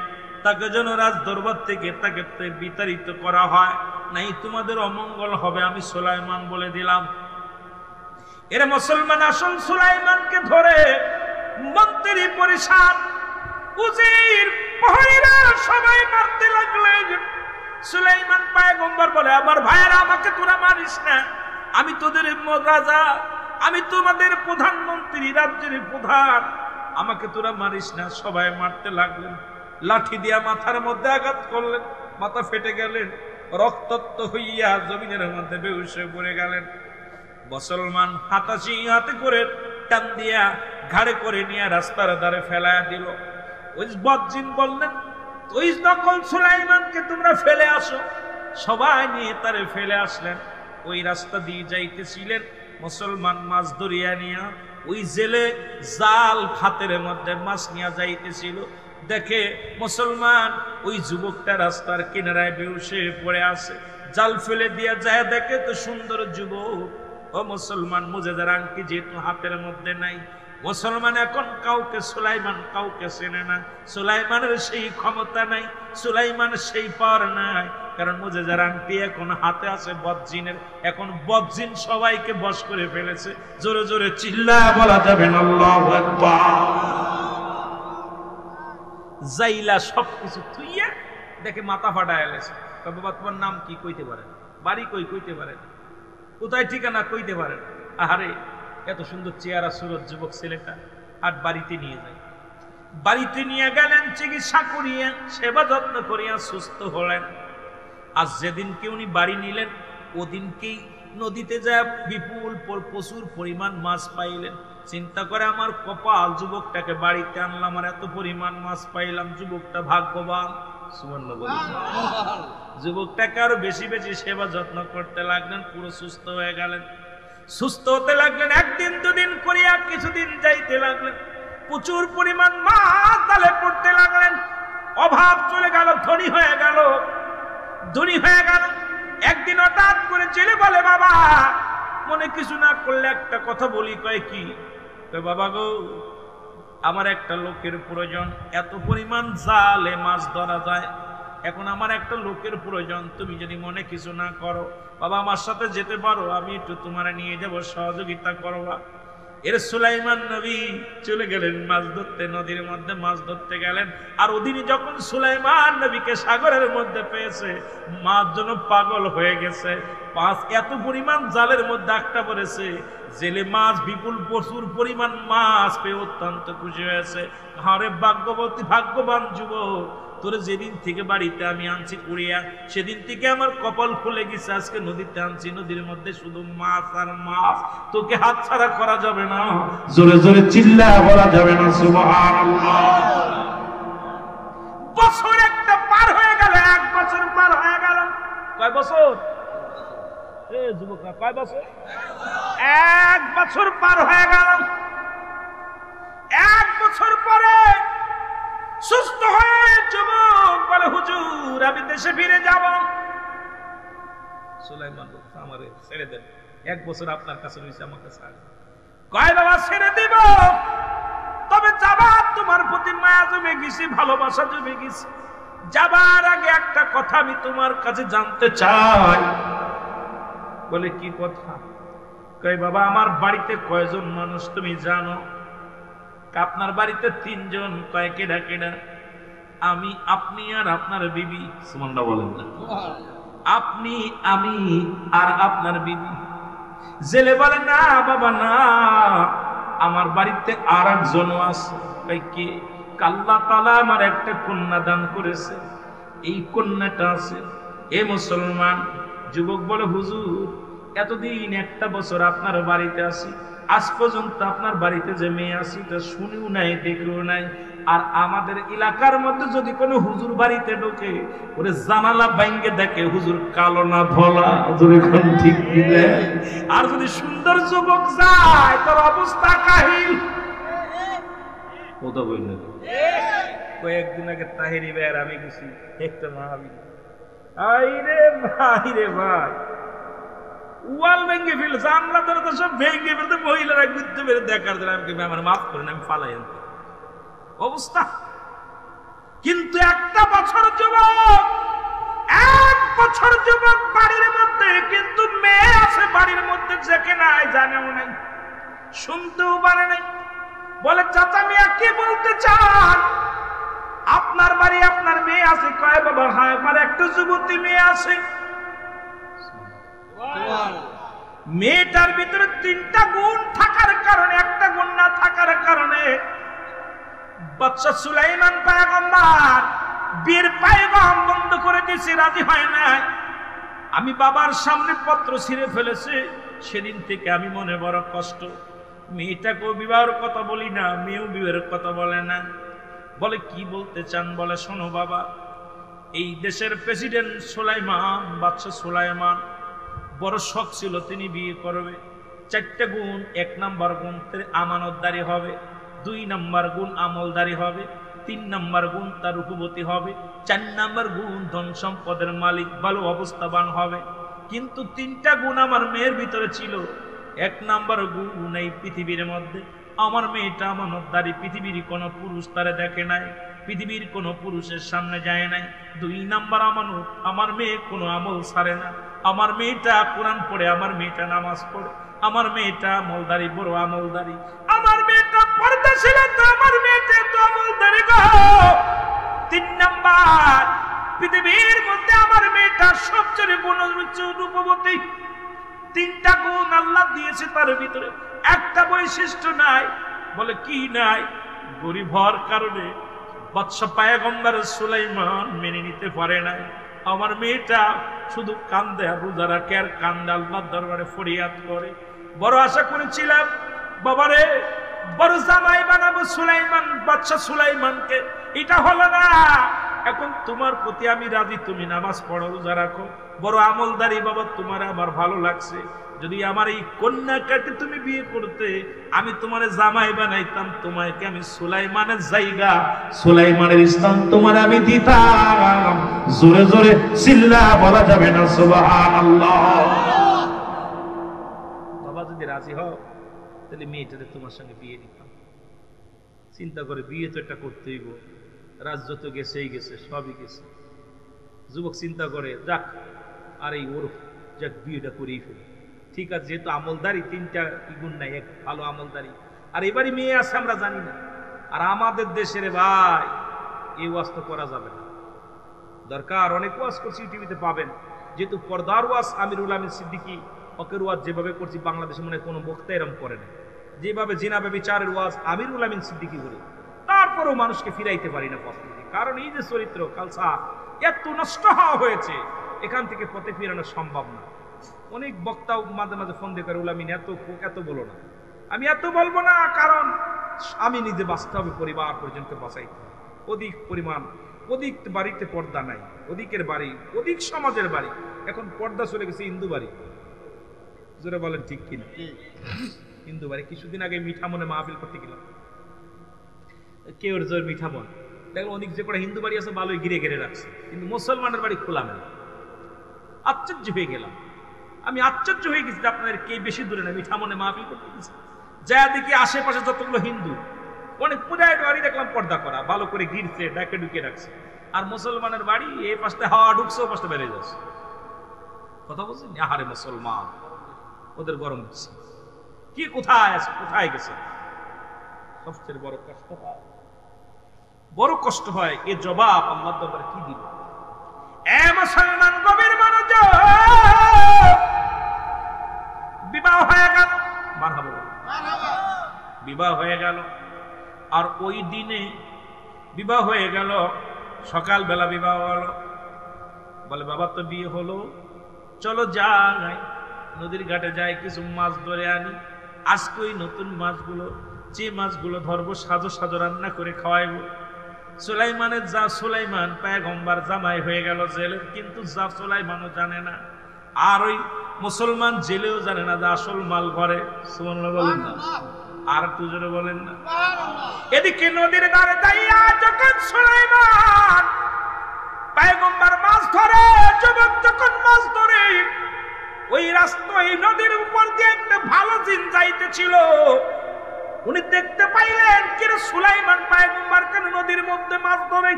তাকে যেন রাজ দরবার থেকে তাকে বিতাড়িত করা হয় নাই তোমাদের অমঙ্গল হবে আমি সুলাইমান বলে দিলাম এর মুসলমান আসল সুলাইমানকে ধরে মন্ত্রী পরিষদ উজির প্রহরীরা সবাই মারতে লাগলেন সুলাইমান পয়গম্বর বলে আমার ভাইয়েরা আমাকে তোরা মারিস না আমি তোদের রাজা আমি তোমাদের প্রধানমন্ত্রী রাজ্যের প্রধান আমাকে তোরা মারিস না সবাই মারতে লাগলেন লাঠি দিয়া মাথার মধ্যে আঘাত করলেন মাথা ফেটে গেলেন রক্তাক্ত হইয়া জমিনের মধ্যে বেহুশ হয়ে পড়ে গেলেন মুসলমান হাতাশি হাতে করে টান দিয়া ঘাড়ে করে নিয়ে রাস্তার ধারে ফেলায়া দিল ওই বদজিন বললেন ওই নকল সুলাইমানকে তোমরা ফেলে আসো সবাই নিয়ে তারে ফেলে আসলেন ওই রাস্তা দিয়ে যাইতেছিলেন মুসলমান মাছ ধরিয়া নিয়া ওই জেলে জাল খাতের মধ্যে মাছ নিয়ে যাইতেছিল দেখে মুসলমান ওই যুবকটা রাস্তার কিনারায় বেহুশে পড়ে আছে জাল ফেলে দিয়া যায় দেখে তো সুন্দর যুবক ও মুসলমান মুজেদার আংটি যেহেতু হাতের মধ্যে নাই মুসলমান এখন কাউকে সুলাইমান কাউকে চেনে না সুলাইমানের সেই ক্ষমতা নাই সুলাইমানের সেই পাওয়ার নাই কারণ মুজেদার আংটি এখন হাতে আছে বদজিনের এখন বদজিন সবাইকে বশ করে ফেলেছে জোরে জোরে চিল্লায়া বলা যাবে না আল্লাহু আকবার জাইলা সবকিছু থুইয়া দেখে মাথা ফাটা এলেছে বাবা তোমার নাম কি কইতে পারেন বাড়ি কই কইতে পারেন কোথায় ঠিকানা কইতে পারেন আহারে এত সুন্দর চেহারা সুরত যুবক ছেলেটা আর বাড়িতে নিয়ে যায় বাড়িতে নিয়ে গেলেন চিকিৎসা করিয়া সেবা যত্ন করিয়া সুস্থ হলেন আজ যেদিনকে উনি বাড়ি নিলেন ওদিনকেই নদীতে যায় বিপুল প্রচুর পরিমাণ মাছ পাইলেন চিন্তা করে আমার কপাল যুবকটাকে বাড়িতে আনলাম আর এত পরিমাণ মাছ পাইলাম যুবকটা ভাগ্যবান সুবহানাল্লাহ বলেন যুবকটাকে আরো বেশি বেশি সেবা যত্ন করতে লাগলেন পুরো সুস্থ হয়ে গেলেন সুস্থ হতে লাগলেন একদিন দুদিন করিয়া কিছুদিন যাইতে লাগলেন প্রচুর পরিমাণ মাছ তালে পড়তে লাগলেন অভাব চলে গেল ধনী হয়ে গেল একদিন হঠাৎ করে ছেলে বলে বাবা মনে কিছু না করলে একটা কথা বলি কয় কি বাবা গো আমার একটা লোকের প্রয়োজন এত পরিমাণ জালে মাছ ধরা যায় এখন আমার একটা লোকের প্রয়োজন তুমি যদি মনে কিছু না করো বাবা আমার সাথে যেতে পারো আমি একটু তোমার নিয়ে যাব সহযোগিতা করবা এর সুলাইমান নবী চলে গেলেন মাছ ধরতে, নদীর মধ্যে মাছ ধরতে গেলেন। আর ওদিনই যখন সুলাইমান নবীকে সাগরের মধ্যে পেয়েছে, মাছ যেন পাগল হয়ে গেছে। মাছ এত পরিমাণ জালের মধ্যে আটকা পড়েছে, জেলে মাছ বিপুল প্রচুর পরিমাণ মাছ পেয়ে অত্যন্ত খুশি হয়েছে। আরে ভাগ্যবতী, ভাগ্যবান যুবক, তোরে যেদিন থেকে বাড়িতে আমি আনছি কুড়িয়া, সেদিন থেকে আমার কপাল খুলে গেছে। আজকে নদীতে আনছি, নদীর মধ্যে শুধু মাছ আর মাছ, তোকে হাত ছাড়া করা যাবে না, জোরে জোরে চিল্লা বলা যাবে না সুবহানাল্লাহ। বছর একটা পার হয়ে গেল, 1 বছর পার হয়ে গেল। কয় বছর? এ যুবকরা, কয় বছর? 1 বছর পার হয়ে গেল। 1 বছর পরে সুস্থ হয়ে যুবক বলে, হুজুর আমি দেশে ফিরে যাব। সুলাইমান বলছে, আমারে ছেড়ে দেন, 1 বছর আপনার কাছে রয়েছে, আমাকে ছাড়েন। কয় বাবা ছেড়ে দিব, তবে যাবার তোমার প্রতি মায়া জমে গেছি, ভালোবাসা জমে গেছি। যাবার আগে একটা কথা আমি তোমার কাছে জানতে চাই। বলে কি কথা? কয় বাবা আমার বাড়িতে কয়জন মানুষ তুমি জানো? আপনার বাড়িতে 3 জন। কয় কেডা কেডা? আমি, আপনি আর আপনার বিবি। সুবহানাল্লাহ বলেন না? আপনি, আমি আর আপনার বিবি। জেলে বলে না বাবা না, আমার বাড়িতে আর একজন আছে। কয় কে? আল্লাহ তাআলা আমার একটা কন্যা দান করেছে, এই কন্যাটা আছে। এ মুসলমান যুবক বলে, হুজুর এতদিন 1 বছর আপনার বাড়িতে আসি, আজ পর্যন্ত আপনার বাড়িতে যে মেয়ে আসি তা শুনেও নাই, দেখেও নাই। আর আমাদের এলাকার মধ্যে যদি কোনো হুজুর বাড়িতে ঢোকে, ওরে জানালা ভাঙ্গে দেখে হুজুর কালো না ধলা, ঠিক দিলে। আর যদি সুন্দর যুবক যায়, তোর অবস্থা কাহিল। কথা বললেন। কয়েকদিন আগে তাহিরি ভাই আর আমি গেছি একটা মাহফিল। আইরে ভাই রে ভাই, ওয়াল ভেঙে ফেলছে, আমরা তো সব ভেঙে ফেলতে, মহিলারা ঘুরতে পেরে দেখার জন্য আমাকে আমার মাফ করেন, আমি ফালাই আনতে অবস্থা। কিন্তু 1 বছর যুবক, 1 বছর যুবক বাড়ির মধ্যে, কিন্তু মেয়ে আছে বাড়ির মধ্যে, যেকে নাই, জানেও নাই, শুনতেও পারে নাই। বলে চাচা মিয়া কি বলতে চান? আপনার বাড়ি আপনার মেয়ে আছে? কয় বাবা হ্যাঁ, আমার একটা যুবতী মেয়ে আছে। মেয়েটার ভিতরে 3টা গুণ থাকার কারণে, একটা গুণ না থাকার কারণে বাদশা সুলাইমান পয়গম্বর বীর পয়গাম বন্ধ করে দিয়েছে, রাজি হয় না। আমি বাবার সামনে পত্র ছিঁড়ে ফেলেছি, সেদিন থেকে আমি মনে বড় কষ্ট। মেয়েটাকেও বিবাহের কথা বলি না, মেয়েও বিবাহের কথা বলে না। বলে কি বলতে চান? বলে শোনো বাবা, এই দেশের প্রেসিডেন্ট সুলাইমান, বাদশা সুলাইমান বড় শখ ছিল তিনি বিয়ে করবে। 4টা গুণ। 1 নাম্বার গুণ আমানতদারি হবে, 2 নাম্বার গুণ আমলদারি হবে, 3 নাম্বার গুণ তার রূপবতী হবে, 4 নাম্বার গুণ ধন সম্পদের মালিক, ভালো অবস্থাবান হবে। কিন্তু 3টা গুণ আমার মেয়ের ভিতরে ছিল। 1 নাম্বার গুণ এই পৃথিবীর মধ্যে আমার মেয়েটা আমানতদারি, পৃথিবীর কোনো পুরুষ তারে দেখে নাই, পৃথিবীর কোনো পুরুষের সামনে যায় নাই। 2 নাম্বার আমানত, আমার মেয়ে কোনো আমল ছাড়ে না, আমার মেয়েটা কোরআন পড়ে, আমার মেয়েটা নামাজ পড়ে, আমার মেয়েটা আমলদারি, বড় আমলদারি, আমার মেয়েটা পর্দাশীল, তো আমার মেয়েটা তো আমলদারি গো। 3 নাম্বার, পৃথিবীর মধ্যে আমার মেয়েটা সবচেয়ে গুণযুক্ত রূপবতী। 3টা গুণ আল্লাহ দিয়েছে, তার ভিতরে একটা বৈশিষ্ট্য নাই। বলে কি নাই? গরিব হওয়ার কারণে বাদশা পয়গম্বর সুলাইমান মেনে নিতে পারে নাই। আমার মেয়েটা শুধু কান্দে আর রোজা রাখে আর কান্দে, আল্লাহর দরবারে ফরিয়াদ করে। বড় আশা করেছিলাম বাবারে বড় জামাই বানাবো সুলাইমান, বাদশা সুলাইমানকে, এটা হলো না। এখন তোমার প্রতি আমি রাজি, তুমি নামাজ পড়ো, রোজা রাখো, বড় আমলদারি বাবা, তোমার আমার ভালো লাগছে। যদি আমার এই কন্যাকে তুমি বিয়ে করতে, আমি তোমার জামাই বানাইতাম, তোমাকে আমি সুলাইমানের জায়গা, সুলাইমানের স্থান তোমার আমি দিতাম। জোরে জোরে চিল্লা বলা যাবে না সুবহানাল্লাহ। বাবা যদি রাজি হও, তাহলে মেয়েটাকে তোমার সঙ্গে বিয়ে দিতাম। চিন্তা করে, বিয়ে তো এটা করতে হইব, রাজ্য তো গেছেই গেছে, সবই গেছে। যুবক চিন্তা করে, যাক আর এই ওর যাক বিয়েটা করেই ফেলি। ঠিক আছে, যেহেতু আমলদারি 3টা কি গুণ নাই, এক ভালো আমলদারি, আর এবারই মেয়ে আছে আমরা জানি না। আর আমাদের দেশের ভাই এই ওয়াজ তো করা যাবে না, দরকার অনেক ওয়াজ করছি টিভিতে পাবেন, যেহেতু পর্দার ওয়াজ আমিরুল আমিন সিদ্দিকী হকের ওয়াজ যেভাবে করছি বাংলাদেশে মনে কোনো বক্তা এরম করে না, যেভাবে জিনাবে বিচারের ওয়াজ আমিরুল আমিন সিদ্দিকী করে, তারপরেও মানুষকে ফিরাইতে পারি না পথ থেকে। কারণ এই যে চরিত্র কালসা এত নষ্ট হওয়া হয়েছে, এখান থেকে পথে ফিরানো সম্ভব না। অনেক বক্তাও মাঝে মাঝে ফোন দিয়ে করে, উলামিন এত বলো না। আমি এত বলবো না, কারণ আমি নিজে বাঁচতে হবে, পরিবার পর্যন্ত বাঁচাইতে হবে। অধিক বাড়িতে পর্দা নাই, অধিকের বাড়ি, অধিক সমাজের বাড়ি, এখন পর্দা চলে গেছে হিন্দু বাড়ি। জোরে বলেন ঠিক কিনা? হিন্দু বাড়ি। কিছুদিন আগে মিঠামনে মাহফিল করতে গেলাম, কেউ জোর মিঠামন দেখলাম অনেক যে কটা হিন্দু বাড়ি আছে ভালোই ঘিরে রাখছে, কিন্তু মুসলমানের বাড়ি খোলা মেলা। আশ্চর্য হয়ে গেলাম, আমি আশ্চর্য হয়ে গেছি। আপনাদের কে বেশি দূরে না, মিঠামনে মাহফিল করতে গেছে, যা দেখি আশেপাশে যতগুলো হিন্দু, অনেক পূজায় বাড়ি দেখলাম পর্দা করা, ভালো করে ঘিরছে, ডাকে ঢুকে রাখছে। আর মুসলমানের বাড়ি এই পাশে হাওয়া ঢুকছে, ও পাশে বেড়ে যাচ্ছে। কথা বলছেন? আহারে মুসলমান, ওদের গরম হচ্ছে কি, কোথায় আছে, কোথায় গেছে? সবচেয়ে বড় কষ্ট হয়। এ জবাব আল্লাহর দরবারে কি দিব? এ মুসলমান গভীর মনোযোগ, বিবাহ হয়ে গেল, মারহাবা, বিবাহ হয়ে গেল। আর ওই দিনে বিবাহ হয়ে গেল, সকালবেলা বিবাহ হলো। বলে বাবা তো বিয়ে হলো, চলো যাই নদীর ঘাটে যাই, কিছু মাছ ধরে আনি। আজকে ওই নতুন মাছগুলো, যে মাছগুলো ধরবো সাজো সাজো রান্না করে খাওয়াইবো। সুলাইমান পয়গম্বর জামাই হয়ে গেল জেলের, কিন্তু সুলাইমানও জানে না, আর ওই মুসলমান জেলেও জানে না যে আসল মাল ঘরে। সুবহানাল্লাহ বলেন না, আর একটু জোরে বলেন না। এদিকে নদীর ধারে দাঁড়িয়ে যখন সুলাইমান পয়গম্বর মাছ ধরে, যুবক যখন মাছ ধরে, ওই রাস্তা, ওই নদীর উপর দিয়ে একটা ভালো জিন যাইতেছিল। উনি দেখতে পাইলেন কিরে সুলাইমান পয়গম্বর কেন নদীর মধ্যে মাছ ধরে।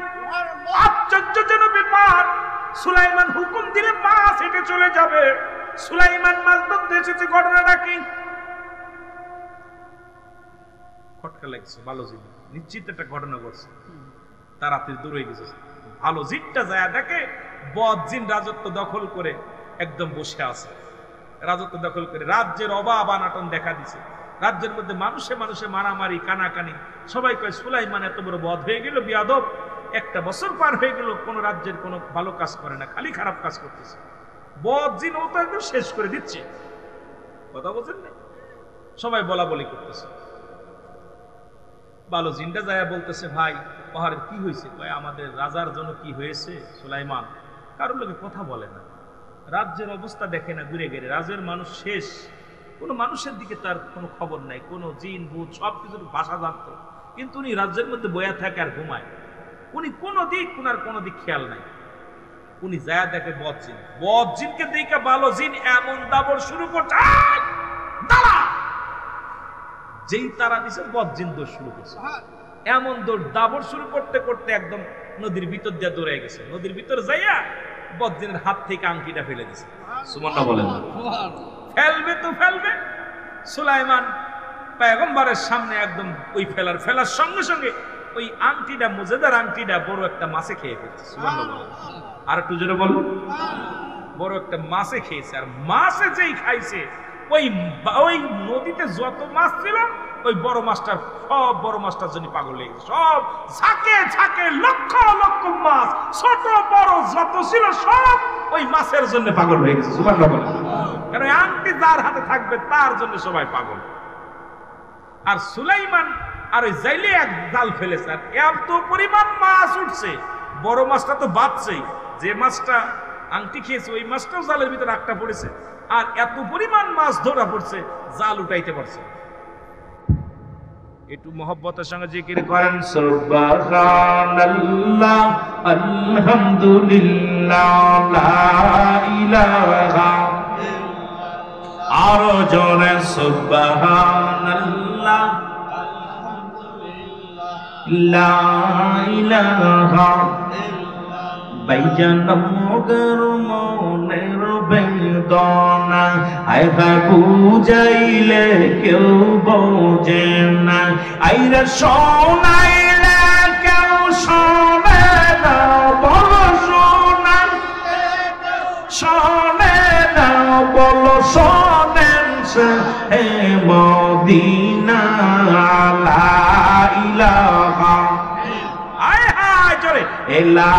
আশ্চর্যজনক ব্যাপার, সুলাইমান হুকুম দিলে মাছ হেঁটে চলে যাবে। সুলাইমান মাছ ধরতে এসেছে, ঘটনাটা কি? খটকা লাগছে, ভালো জিন নিশ্চিত একটা ঘটনা ঘটছে, তাড়াতাড়ি দূরে গেছে। ভালো জিনটা যায় দেখে বদ জিন রাজত্ব দখল করে একদম বসে আছে, রাজত্ব দখল করে রাজ্যের অভাব আনাটন দেখা দিছে। রাজ্যের মধ্যে মানুষে মানুষে মারামারি, কানাকানি। সবাই কয় সুলাইমান এত বড় বদ হয়ে গেল, বিয়াদব, 1 বছর পার হয়ে গেল, কোন রাজ্যের কোনো ভালো কাজ করে না, খালি খারাপ কাজ করতেছে। বদ জিন ও তো একদম শেষ করে দিচ্ছে। কথা বলছেন না? সবাই বলা বলি করতেছে। ভালো জিনটা যায় বলতেছে, ভাই পাহাড়ের কি হয়েছে? কয় আমাদের রাজার জন্য কি হয়েছে? সুলাইমান কারোর লোকে কথা বলে না, রাজ্যের অবস্থা দেখে না, ঘুরে গেলে রাজ্যের মানুষ শেষ, কোনো মানুষের দিকে তার কোনো খবর নাই, কোনো জিন ভূত সবকিছুর ভাষা জানতো, কিন্তু উনি রাজ্যের মধ্যে বয়া থাকে আর ঘুমায়। উনি কোনো দিক, উনার কোনো দিক খেয়াল নাই। উনি যায় দেখে বদ জিন, বদ জিনকে দেখে ভালো জিন এমন দাবড় শুরু করছে, দাঁড়া! যেই তারা দিছে বদ জিন দৌড় শুরু করছে, এমন দাবড় শুরু করতে করতে একদম নদীর ভিতর দিয়ে দৌড়ে গেছে। নদীর ভিতর যাইয়া বদ জিনের হাত থেকে আংটিটা ফেলে দিছে। সুবহানাল্লাহ বলেন। ফেলবে তো ফেলবে, সুলাইমান পয়গম্বরের সামনে একদম ওই ফেলার সঙ্গে সঙ্গে ওই আংটিটা, মুজেদার আংটিটা বড় একটা মাছে খেয়ে ফেলছে। সুবহানাল্লাহ। আর একটু জোরে বল। বড় একটা মাছে খেয়েছে, আর মাছে যেই খাইছে, ওই নদীতে যত মাছ ছিল, ওই বড় মাছটার, সব বড় মাছটার জন্য পাগল হয়ে গেছে। সব ঝাঁকে ঝাঁকে লক্ষ লক্ষ মাছ, ছোট বড় যত ছিল, সব ওই মাছের জন্য পাগল হয়ে গেছে। সুবহানাল্লাহ বলেন। কারণ আংটি যার হাতে থাকবে তার জন্য সবাই পাগল। আর সুলাইমান আর ওই জাইলে এক জাল ফেলেছে, আর এত পরিমাণ মাছ উঠছে, বড় মাছটা তো বাঁচছেই, যে মাছটা আংটি খেয়েছে ওই মাছটাও জালের ভিতরে আটকা পড়েছে, আর এত পরিমাণ মাছ ধরা পড়ছে, জাল উঠাইতে পারছে। একটু মহব্বতের সঙ্গে জিকির করেন, সুবহানাল্লাহ, আলহামদুলিল্লাহ, লা ইলাহা, আরো জোরে সুবহানাল্লাহ, লা ইলাহা। ভাইজান বুকের মনের বেদনা আইরা বুঝাইলে কেউ বোঝে না, আইরা শোনাইলে কেউ শোনে না, বলো শোনাইলে শোনে না, বলো শোনেন সে হে মদিনা লা ইলাহা লা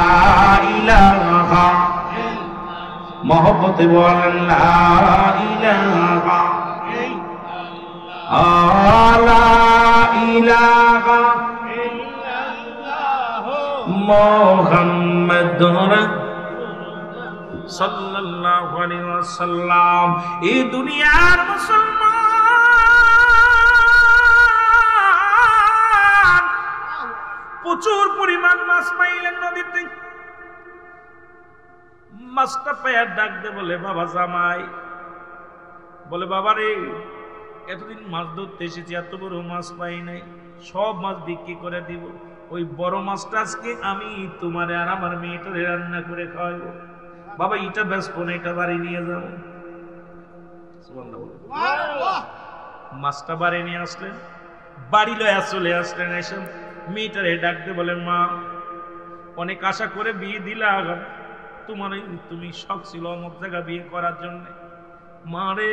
ইলাহা মহব্বতে বলেন লা ইলাহা লা ইলাহা মুহাম্মাদুর সাল্লাল্লাহু আলাইহি ওয়াসাল্লাম। এই দুনিয়ার মুসলমান প্রচুর পরিমাণ মাছ পাইলেন নদীতে। মাছটা পায়া ডাক দে বলে, বাবা জামাই, বলে বাবা রে, এতদিন মাছ ধরতে এসেছি, এত বড় মাছ পাই নাই, সব মাছ বিক্রি করে দিব, ওই বড় মাছটা আজকে আমি তোমারে আর আমার মেয়েটারে রান্না করে খাওয়াবো। বাবা এটা বেচবো না, এটা বাড়ি নিয়ে যাবো। মাছটা বাড়ি নিয়ে আসলেন, বাড়ি লয়া চলে আসলেন। এসে মেয়েটারে ডাকতে বলে, মা অনেক আশা করে বিয়ে দিলাম, তোমার তুমি শখ ছিল অমুক জায়গা বিয়ে করার জন্য, মা রে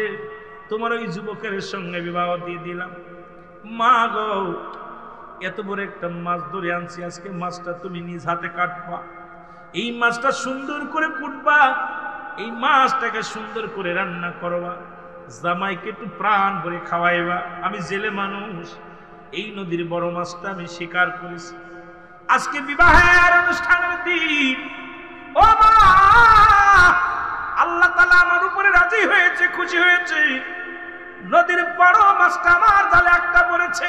তোমার ওই যুবকের সঙ্গে বিবাহ দিয়ে দিলাম। মা গো, এত বড় একটা মাছ ধরে আনছি, আজকে মাছটা তুমি নিজ হাতে কাটবা, এই মাছটা সুন্দর করে কুটবা, এই মাছটাকে সুন্দর করে রান্না করবা, জামাইকে একটু প্রাণ ভরে খাওয়াইবা। আমি জেলে মানুষ, এই নদীর বড় মাছটা আমি শিকার করেছি। আজকে বিবাহের অনুষ্ঠানের দিন, ও মা, আল্লাহ তাআলা আমার উপরে রাজি হয়েছে, খুশি হয়েছে। নদীর বড় মাছটা আমার জালে একটা পড়েছে,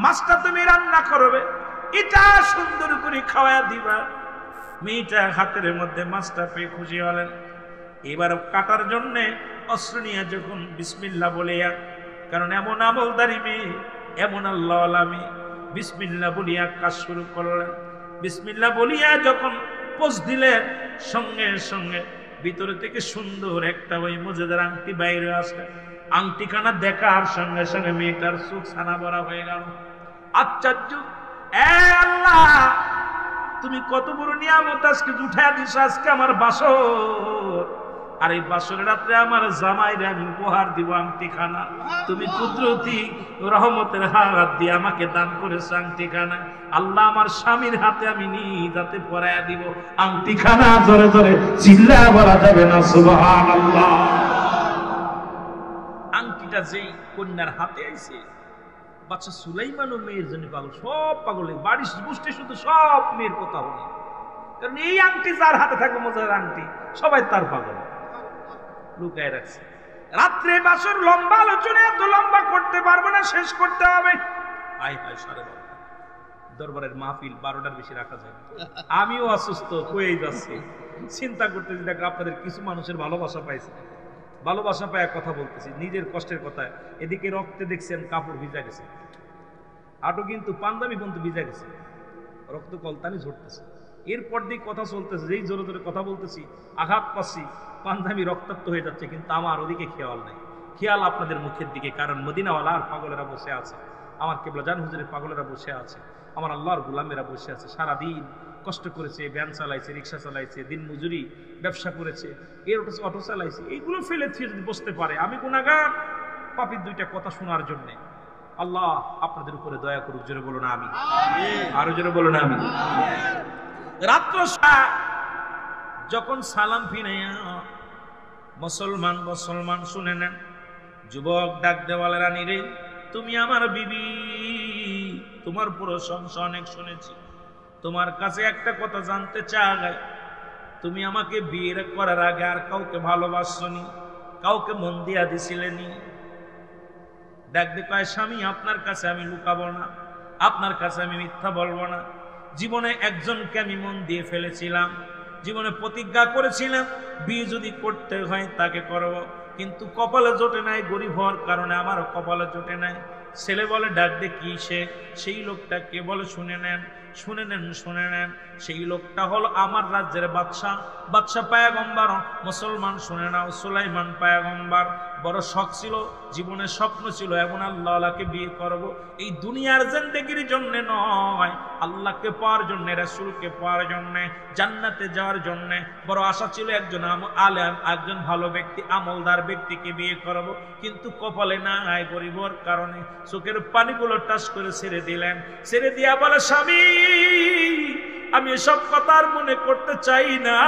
মাছটা তুমি রান্না করবে, এটা সুন্দর করে খাওয়ায়া দিবা। মেয়েটা হাতের মধ্যে মাছটা পেয়ে খুশি হলেন। এবার কাটার জন্য অস্ত্র নিয়ে যখন বিসমিল্লাহ বলিয়া, কারণ এমন আমলদারি মেয়ে, এমন আল্লাহওয়ালা মেয়ে, বিসমিল্লাহ বলিয়া কাজ শুরু করলেন। বিসমিল্লাহ বলিয়া যখন পোজ দিলেন, সঙ্গে সঙ্গে ভিতরে থেকে সুন্দর একটা ওই মজেদার আংটি বাইরে আসে। আংটিখানা দেখার সঙ্গে সঙ্গে মেয়েটার চোখ ছানা ভরা হয়ে গেল। আশ্চর্য, এ আল্লাহ, তুমি কত বড় নিয়ামত আজকে উঠায় দিছো, আজকে আমার বাসর, আর এই বাসরের রাত্রে আমার জামাইরে আমি উপহার দিব আংটিখানা। তুমি কুদরতি রহমতের হাত দিয়ে আমাকে দান করেছো আংটিখানা। আল্লাহ, আমার স্বামীর হাতে আমি নিজ হাতে পরাইয়া দিব আংটিখানা। জোরে জোরে চিল্লা বলা যাবে না সুবহানাল্লাহ। আংটিটা যেই কন্যার হাতে আইছে, বাচ্চা সুলাইমানও মেয়ের জন্য পাগল, সব পাগল, বাড়ির গোষ্ঠী শুধু সব মেয়ের কথা বলে, কারণ এই আংটি যার হাতে থাকবে মজার আংটি, সবাই তার পাগল। লুকায় রাখছে। রাত্রে বাসর লম্বা আলোচনা, এত লম্বা করতে পারবো না, শেষ করতে হবে। আয় হায়, 12:30 দরবারের মাহফিল 12টার বেশি রাখা যায়। আমিও অসুস্থ হয়েই যাচ্ছি, চিন্তা করতেছি, দেখো আপনাদের কিছু মানুষের ভালোবাসা পাইছে, ভালোবাসা পায় কথা বলতেছি, নিজের কষ্টের কথা। এদিকে রক্তে দেখছেন কাপড় ভিজা গেছে, আটো কিন্তু পাঞ্জাবি পর্যন্ত ভিজা গেছে, রক্ত কলতানি ঝরতেছে। এরপর দিয়ে কথা চলতেছে, যেই জোরে জোরে কথা বলতেছি আঘাত পাচ্ছি, পাঞ্জাবি রক্তাক্ত হয়ে যাচ্ছে, কিন্তু আমার ওদিকে খেয়াল নাই। খেয়াল আপনাদের মুখের দিকে, কারণ মদিনাওয়ালার পাগলেরা বসে আছে, আমার কেবলা জান হুজুরের পাগলেরা বসে আছে, আমার আল্লাহর গোলামেরা বসে আছে। সারাদিন কষ্ট করেছে, ভ্যান চালাইছে, রিক্সা চালাইছে, দিন মজুরি ব্যবসা করেছে, এর অটো চালাইছে, এইগুলো ফেলে যদি বসতে পারে, আমি গুনাহগার পাপীর দুইটা কথা শোনার জন্য। আল্লাহ আপনাদের উপরে দয়া করুক। জোরে বলো না আমি, আরো জোরে বলো না আমি। রাত্র যখন সালাম ফিরাইয়া মুসলমান শুনে নেন, যুবক ডাক দেওয়ালে, রানী রে, তুমি আমার বিবি, তোমার প্রশংসা অনেক শুনেছি, তোমার কাছে একটা কথা জানতে চাই, তুমি আমাকে বিয়ে করার আগে আর কাউকে ভালোবাসনি, কাউকে মন দিয়া দিছিলেনি? ডাক দে কয়, স্বামী, আপনার কাছে আমি লুকাবো না, আপনার কাছে আমি মিথ্যা বলবো না। জীবনে একজনকে আমি মন দিয়ে ফেলেছিলাম, জীবনে প্রতিজ্ঞা করেছিলাম বিয়ে যদি করতে হয় তাকে করব, কিন্তু কপালে জোটে নাই, গরিব হওয়ার কারণে আমারও কপালে জোটে নাই। ছেলে বলে, ডাক দে কি সে? সেই লোকটা কে বলে শুনে নেন। শুনে নেন, সেই লোকটা হলো আমার রাজ্যের বাদশা পয়গম্বর। মুসলমান শুনে নাও, সুলাইমান পয়গম্বর বড় শখ ছিল, জীবনের স্বপ্ন ছিল এমন আল্লাহকে বিয়ে করব। এই দুনিয়ার জিন্দেগির জন্য নয়, আল্লাহকে পাওয়ার জন্য, রাসূলকে পাওয়ার জন্য, জান্নাতে যাওয়ার জন্য বড় আশা ছিল। একজন আলেম, একজন ভালো ব্যক্তি, আমলদার ব্যক্তিকে বিয়ে করব, কিন্তু কপালে নাই, গরিবর কারণে চোখের পানিগুলো টাস করে ছেড়ে দিলেন। ছেড়ে দিয়া বলে, স্বামী আমি এসব কথা আর মনে করতে চাই না।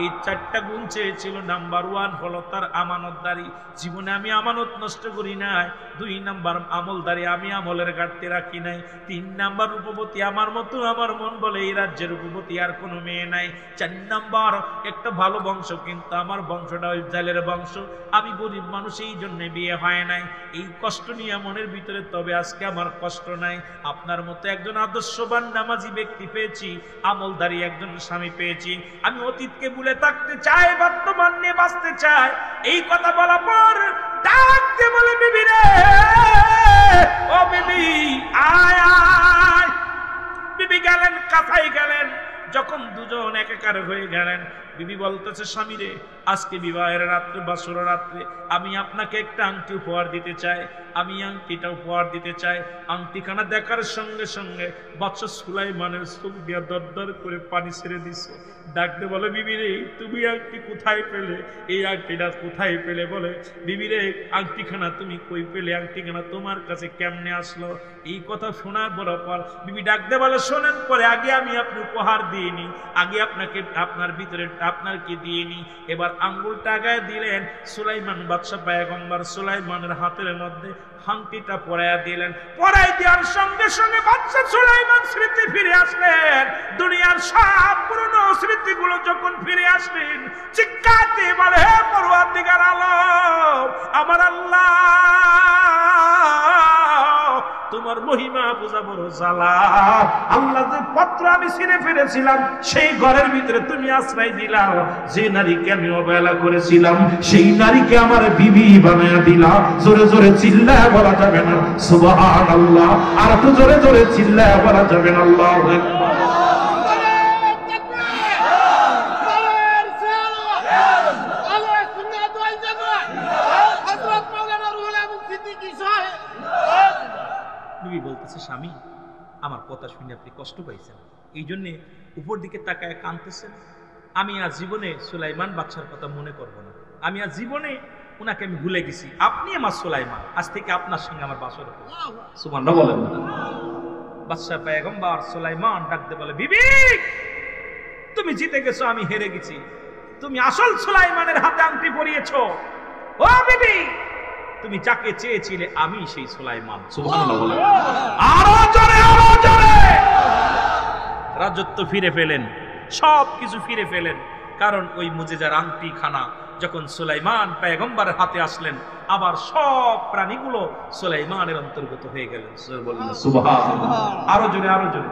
এই 4টা গুণ চেয়েছিল। নাম্বার 1 হলো তার আমানতদারি, জীবনে আমি আমানত নষ্ট করি নাই। 2 নাম্বার আমলদারি, আমি আমলের ঘাটতি রাখি নাই। 3 নাম্বার রূপবতী, আমার মতো আমার মন বলে এই রাজ্যের রূপবতী আর কোনো মেয়ে নাই। 4 নাম্বার একটা ভালো বংশ, কিন্তু আমার বংশটা ওই জালের বংশ, আমি গরিব মানুষ, এই জন্য বিয়ে হয় নাই। এই কষ্ট নিয়ে মনের ভিতরে, তবে আজকে আমার কষ্ট নাই। আপনার মতো একজন আদর্শবান নামাজি ব্যক্তি পেয়েছি, আমলদারি একজন স্বামী পেয়েছি। আমি অতীতকে ভুলে থাকতে চাই, বর্তমান নিয়ে বাঁচতে চাই। এই কথা বলার পর ডাক দিয়ে বলে, বিবি রে, ও বিবি আয় আয়। বিবি গেলেন, কাঁথায় গেলেন। যখন দুজন একাকার হয়ে গেলেন, বিবি বলতেছে, স্বামী রে, আজকে বিবাহের রাত্রে, বাসর রাত্রে আমি আপনাকে একটা আংটি উপহার দিতে চাই। আমি আংটিটা উপহার দিতে চাই। আংটিখানা দেখার সঙ্গে সঙ্গে বাদশা সুলাইমানের চোখ দিয়া দরদর করে পানি ছেড়ে দিছে। ডাকতে বলে, বিবি রে, তুমি আংটি কোথায় পেলে? এই আংটিটা কোথায় পেলে? বলে, বিবি রে, আংটিখানা তুমি কই পেলে? আংটিখানা তোমার কাছে কেমনে আসলো? এই কথা শোনার পর বিবি ডাকতে বলে, শোনেন, পরে আগে আমি আপনি উপহার দিইনি, আগে আপনাকে আপনার ভিতরে আপনার কি দিইনি। এবার আঙ্গুলটা আগায় দিলেন। সুলাইমান বাদশা পয়গম্বর সুলাইমানের হাতের মধ্যে হাঙ্কিটা পরাইয়া দিলেন। পরাই দেওয়ার সঙ্গে সঙ্গে বাদশা সুলাইমান স্মৃতি ফিরে আসলেন। দুনিয়ার সব পুরনো স্মৃতিগুলো যখন ফিরে আসলেন, চিৎকার দিয়ে বলে, হে পরওয়ারদিগার আলম, আমার আল্লাহ, তোমার মহিমা বোঝা বড় জ্বালা। আল্লাহ, যে পত্র আমি ছিঁড়ে ফেলেছিলাম, সেই ঘরের ভিতরে তুমি আশ্রয় দিলাম। যে নারীকে আমি অবহেলা করেছিলাম, সেই নারীকে আমার বিবি বানায়া দিলা। জোরে জোরে চিল্লায় বলা যাবে না সুবহানাল্লাহ? আর একটু জোরে জোরে চিল্লায় বলা যাবে না আল্লাহু আকবার? বিবি বলতেছে, স্বামী আমার কথা শুনে আপনি কষ্ট পাইছেন, এই জন্যে উপর দিকে তাকায় কাঁদতেছেন। আমি আজ জীবনে সুলাইমান বাদশার কথা মনে করব না। আমি আজ জীবনে উনাকে আমি ভুলে গেছি। আপনি আমার সুলাইমান, আজ থেকে আপনার সঙ্গে আমার বাসর হবে। সুবহানাল্লাহ বলেন না? বাদশা পয়গম্বর সুলাইমান ডাকতে বলে, বিবি তুমি জিতে গেছো, আমি হেরে গেছি। তুমি আসল সুলাইমানের হাতে আংটি পরিয়েছো। ও বিবি, তুমি যাকে চেয়েছিলে আমি সেই সুলাইমান। সুবহানাল্লাহ বলেন? আরো জোরে, আরো জোরে। রাজত্ব ফিরে পেলেন, সব কিছু ফিরে পেলেন, কারণ ওই মুজিজার আংটি খানা যখন সুলাইমান পয়গম্বরের হাতে আসলেন, আবার সব প্রাণীগুলো সুলাইমানের অন্তর্গত হয়ে গেলেন। সুবহানাল্লাহ। আরো জোরে, আরো জোরে।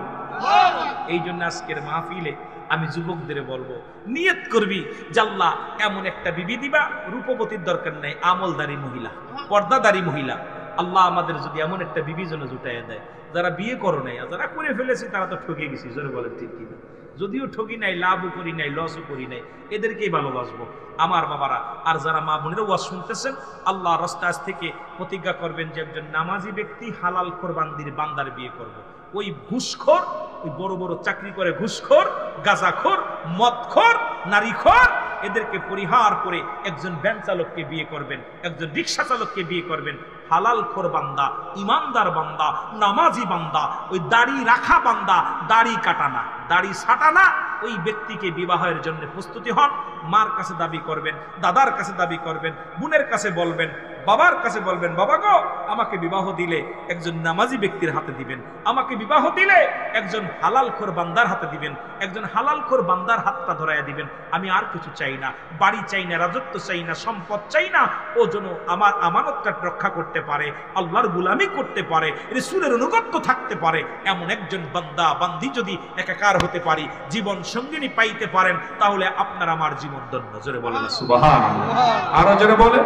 এই জন্য আজকের মাহফিলে আমি যুবকদের বলবো, নিয়ত করবি জাল্লা এমন একটা বিবি দিবা, রূপবতীর দরকার নাই, আমলদারি মহিলা, পর্দাদারি মহিলা। আল্লাহ আমাদের যদি এমন একটা বিবি যেন জুটাইয়া দেয়, যারা বিয়ে করো নাই, যারা করে ফেলেছে তারা তো ঠকে গেছি, জোরে বলেন ঠিক কিনা? যদিও ঠকি নাই, লাভও করি নাই, লসও করি নাই, এদেরকেই ভালোবাসবো আমার বাবারা। আর যারা মা বোনেরা ওয়াজ শুনতেছেন, আল্লাহ রাস্তায় থেকে প্রতিজ্ঞা করবেন যে একজন নামাজি ব্যক্তি হালাল কোরবানদের বান্দার বিয়ে করব। ওই ঘুষখোর, ওই বড় বড় চাকরি করে ঘুষখোর, গাঁজাখোর, মদখোর, নারীখোর, এদেরকে পরিহার করে একজন ভ্যান চালককে বিয়ে করবেন, একজন রিক্সা চালককে বিয়ে করবেন। হালাল খোর বান্দা, ইমানদার বান্দা, নামাজি বান্দা, ওই দাড়ি রাখা বান্দা, দাড়ি কাটানা, দাড়ি ছাটানা, ওই ব্যক্তিকে বিবাহের জন্য প্রস্তুতি হন। মার কাছে দাবি করবেন, দাদার কাছে দাবি করবেন, বোনের কাছে বলবেন, বাবার কাছে বলবেন, বাবা গো আমাকে বিবাহ দিলে একজন নামাজি ব্যক্তির হাতে দিবেন, আমাকে বিবাহ দিলে একজন হালালখোর বান্দার হাতে দিবেন, একজন হালালখোর বান্দার হাতটা ধরাইয়া দিবেন। আমি আর কিছু চাই না, বাড়ি চাই না, রাজত্ব চাই না, সম্পদ চাই না। ও যেন আমার আমানতটা রক্ষা করতে পারে, আল্লাহর গোলামি করতে পারে, রাসূলের অনুগত্য থাকতে পারে, এমন একজন বান্দা বান্দি যদি একাকার হতে পারি, জীবন সঙ্গিনী পাইতে পারেন, তাহলে আপনার আমার জীবন ধন্য। জোরে বলেন সুবহানাল্লাহ। আরো জোরে বলে।